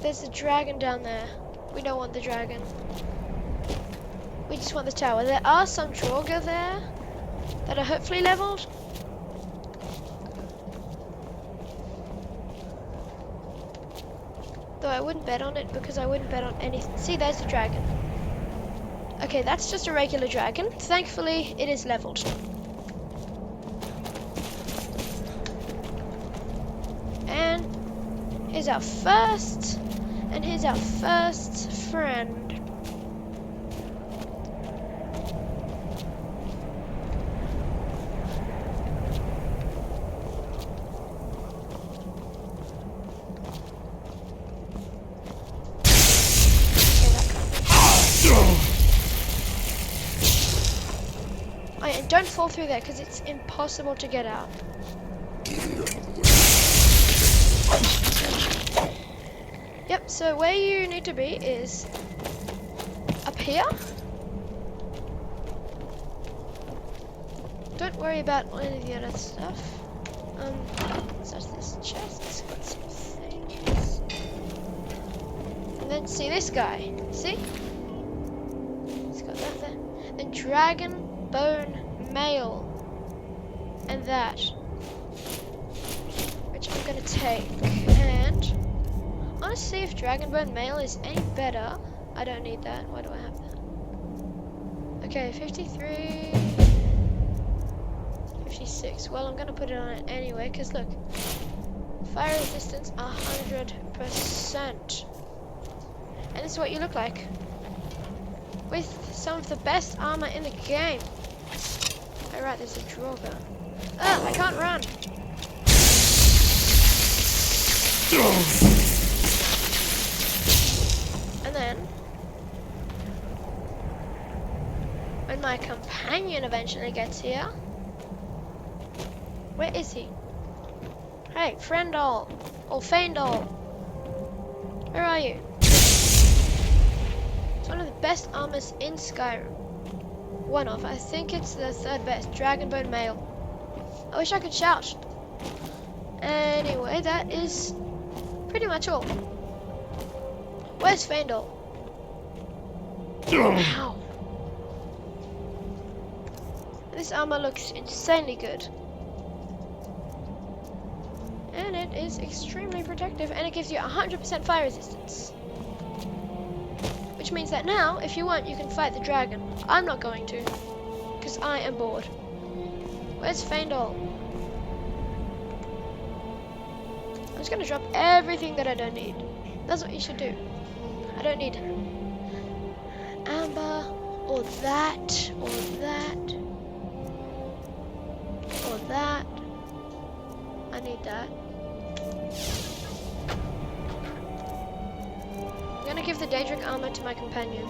There's the dragon down there. We don't want the dragon. We just want the tower. There are some Draugr there that are hopefully leveled. Though I wouldn't bet on it, because I wouldn't bet on anything. See, there's the dragon. Okay, that's just a regular dragon. Thankfully, it is leveled. And here's our first friend. And don't fall through there, because it's impossible to get out. Yep, so where you need to be is up here. Don't worry about any of the other stuff. Such this chest, it's got some things. And then see this guy, see? It's got that there. Then dragon bone mail, and that, which I'm gonna take, and I want to see if Dragonbone mail is any better. I don't need that. Why do I have that? Okay, 53, 56. Well, I'm gonna put it on it anyway, because look, fire resistance 100%, and this is what you look like with some of the best armor in the game. Alright, there's a Draugr. I can't run. And then, when my companion eventually gets here, where is he? Hey, Friendall, or Faendall, where are you? It's one of the best armors in Skyrim. One of, I think it's the third best, Dragonbone mail. I wish I could shout. Anyway, that is pretty much all. Where's Faendal? Ow. This armor looks insanely good. And it is extremely protective, and it gives you 100% fire resistance. Which means that now, if you want, you can fight the dragon. I'm not going to, because I am bored. Where's Faendal? I'm just going to drop everything that I don't need. That's what you should do. I don't need amber, or that, or that, or that. I need that. I'm gonna give the Daedric armor to my companion.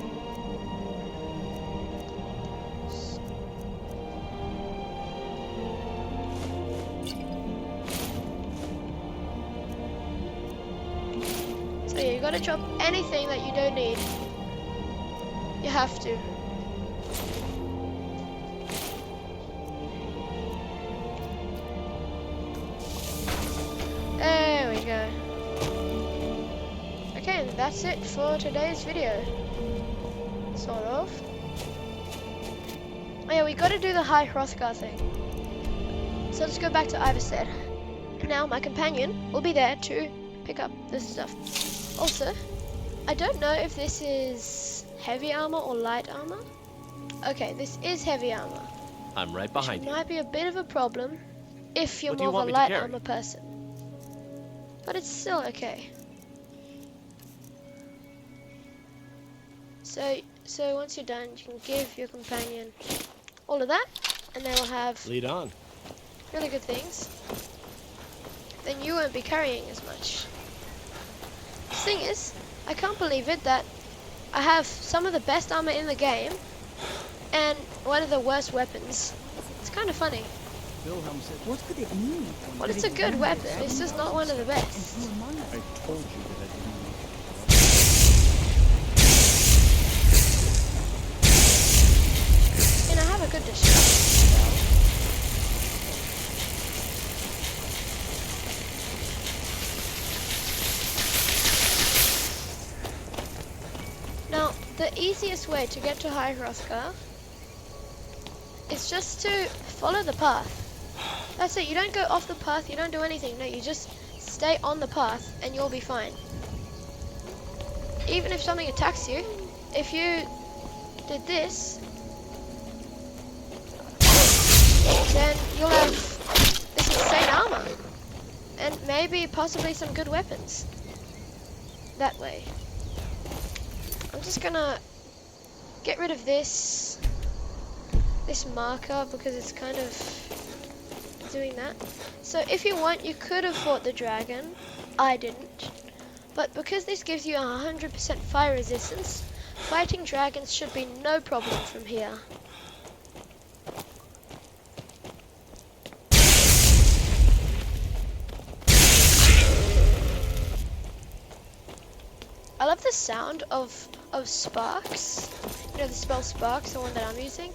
So yeah, you gotta drop anything that you don't need. You have to. There we go. Okay, and that's it for today's video. Sort of. Oh yeah, we gotta do the High Hrothgar thing. So let's go back to Ivarstead. Now my companion will be there to pick up this stuff. Also, I don't know if this is heavy armor or light armor. Okay, this is heavy armor. I'm right behind you. Which might be a bit of a problem if you're What do you more want of me a to light carry? armor person. But it's still okay. So once you're done, you can give your companion all of that, and they will have Lead on. really good things. Then you won't be carrying as much. The thing is, I can't believe it that I have some of the best armor in the game and one of the worst weapons. It's kind of funny. Wilhelm said, what could it mean? Well, it's a good weapon, it's just not one of the best. I told you that I didn't make And I have a good destruction spell. Now, the easiest way to get to High Hrothgar is just to follow the path. That's it, you don't go off the path, you don't do anything, no, you just stay on the path and you'll be fine. Even if something attacks you, if you did this, then you'll have this insane armor. And maybe possibly some good weapons. That way. I'm just gonna get rid of this marker because it's kind of doing that. So if you want, you could have fought the dragon. I didn't. But because this gives you 100% fire resistance, fighting dragons should be no problem from here. I love the sound of sparks. You know the spell sparks, the one that I'm using?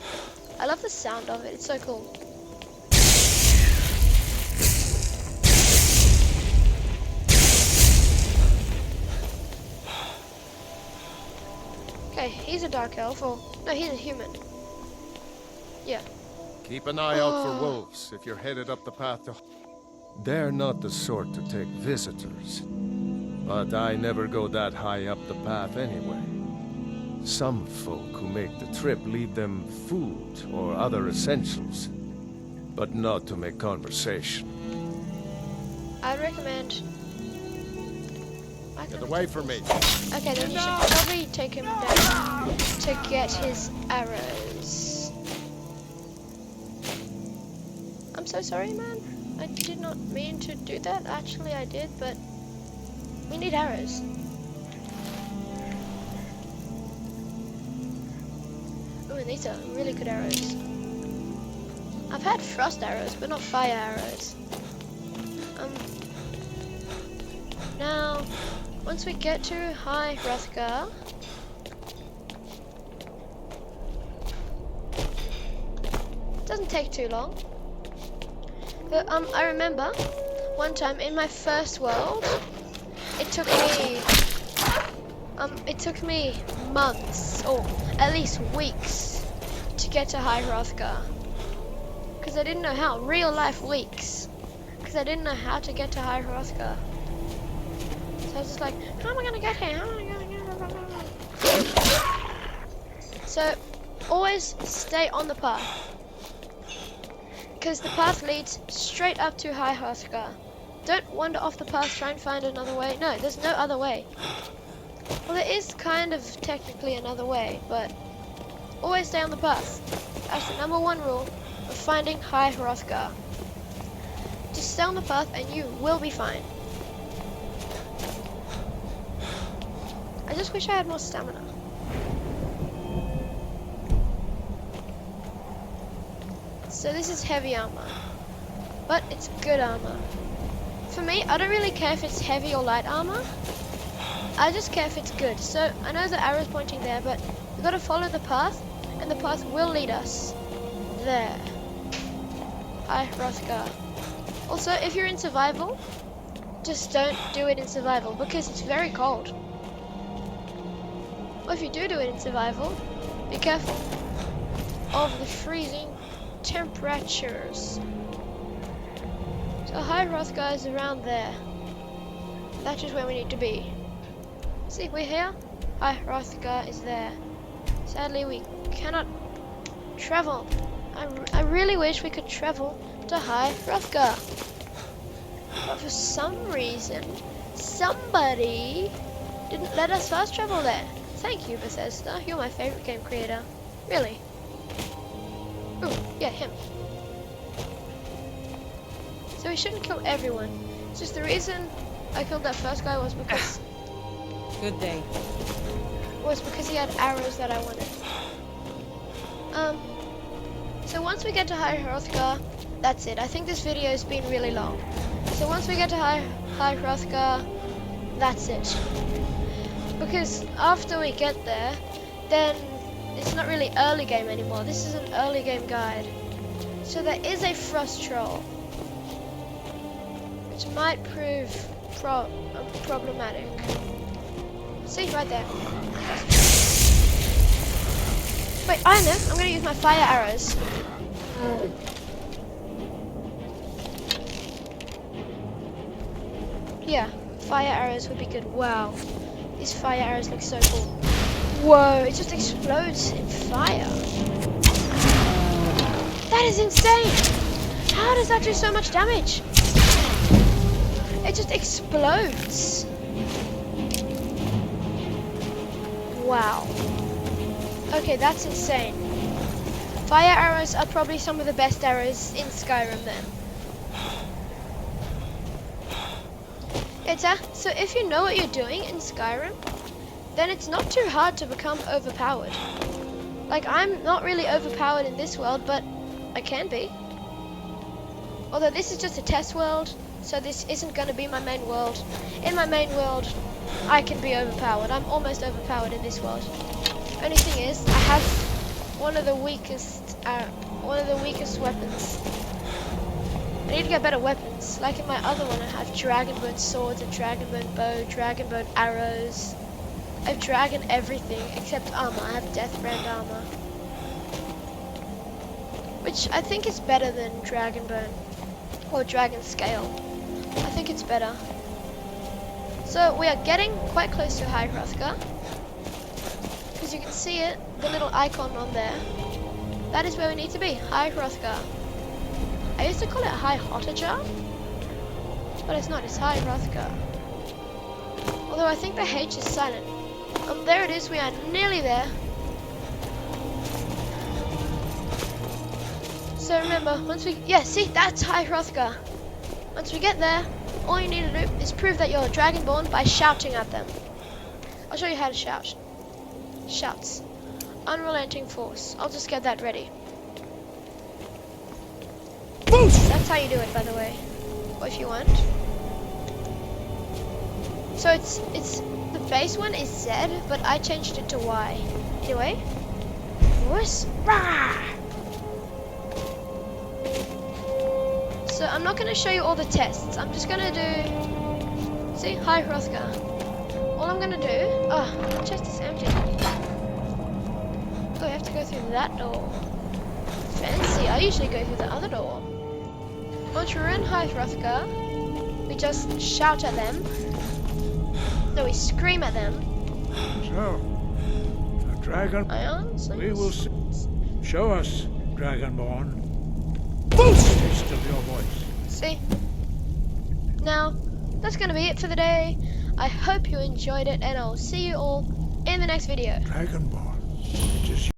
I love the sound of it, it's so cool. Okay, he's a dark elf, or no, he's a human. Yeah. Keep an eye out for wolves if you're headed up the path to... They're not the sort to take visitors. But I never go that high up the path anyway. Some folk who make the trip leave them food or other essentials, but not to make conversation. I'd recommend... Get away from me! Okay, then you should probably take him down to get his arrows. I'm so sorry, man. I did not mean to do that. Actually, I did, but we need arrows. Oh, and these are really good arrows. I've had frost arrows, but not fire arrows. Now, once we get to High Hrothgar, it doesn't take too long. But I remember one time in my first world, it took me months or at least weeks to get to High Hrothgar. Because I didn't know how. Real life weeks. Because I didn't know how to get to High Hrothgar. So I was just like, how am I gonna get here? How am I gonna get here? So always stay on the path. Because the path leads straight up to High Hrothgar. Don't wander off the path, try and find another way. No, there's no other way. Well, there is kind of technically another way, but always stay on the path. That's the #1 rule of finding High Hrothgar. Just stay on the path and you will be fine. I just wish I had more stamina. So this is heavy armor, but it's good armor. For me, I don't really care if it's heavy or light armor. I just care if it's good. So I know the arrow's pointing there, but we've got to follow the path, and the path will lead us there. High Hrothgar. Also, if you're in survival, just don't do it in survival because it's very cold. Or if you do it in survival, be careful of the freezing temperatures. So High Hrothgar is around there. That is where we need to be. See, we're here. High Hrothgar is there. Sadly, we cannot travel. I really wish we could travel to High Hrothgar. But for some reason, somebody didn't let us fast travel there. Thank you, Bethesda. You're my favorite game creator. Really. Ooh, yeah, him. So we shouldn't kill everyone. It's just the reason I killed that first guy was because... Good day. Was because he had arrows that I wanted. So once we get to High Hrothgar, that's it. I think this video has been really long. So once we get to High Hrothgar, that's it. Because after we get there, then it's not really early game anymore. This is an early game guide. So there is a frost troll, which might prove problematic. See, right there. Wait, I know. I'm going to use my fire arrows. Yeah, fire arrows would be good. Wow. These fire arrows look so cool. Whoa, it just explodes in fire. That is insane! How does that do so much damage? It just explodes. Wow. Okay, that's insane. Fire arrows are probably some of the best arrows in Skyrim then. So if you know what you're doing in Skyrim, then it's not too hard to become overpowered. Like, I'm not really overpowered in this world, but I can be. Although this is just a test world, so this isn't going to be my main world. In my main world, I can be overpowered. I'm almost overpowered in this world. Only thing is, I have one of the weakest weapons. I need to get better weapons. Like in my other one, I have dragonbone swords, a dragonbone bow, dragonbone arrows. I have dragon everything except armor. I have deathbrand armor, which I think is better than dragonbone or dragon scale. I think it's better. So we are getting quite close to High Hrothgar. Because you can see it, the little icon on there. That is where we need to be, High Hrothgar. I used to call it High Hrothgar, but it's not, it's High Hrothgar. Although I think the H is silent. There it is, we are nearly there. So remember, once we, see, that's High Hrothgar. Once we get there, all you need to do is prove that you're dragonborn by shouting at them. I'll show you how to shout. Shouts. Unrelenting force. I'll just get that ready. Boost! That's how you do it, by the way. Or if you want. So it's the base one is Z, but I changed it to Y. Anyway. Voice. Rah! So So I'm not going to show you all the tests. I'm just going to do... See? Hi, Hrothgar. All I'm going to do... Oh, the chest is empty. Oh, I have to go through that door. Fancy. I usually go through the other door. Once we're in High Hrothgar, we just shout at them. No, we scream at them. So, a dragon. We will see. Show us, Dragonborn. Taste of your voice. See? Now, that's gonna be it for the day. I hope you enjoyed it, and I'll see you all in the next video. Dragonborn.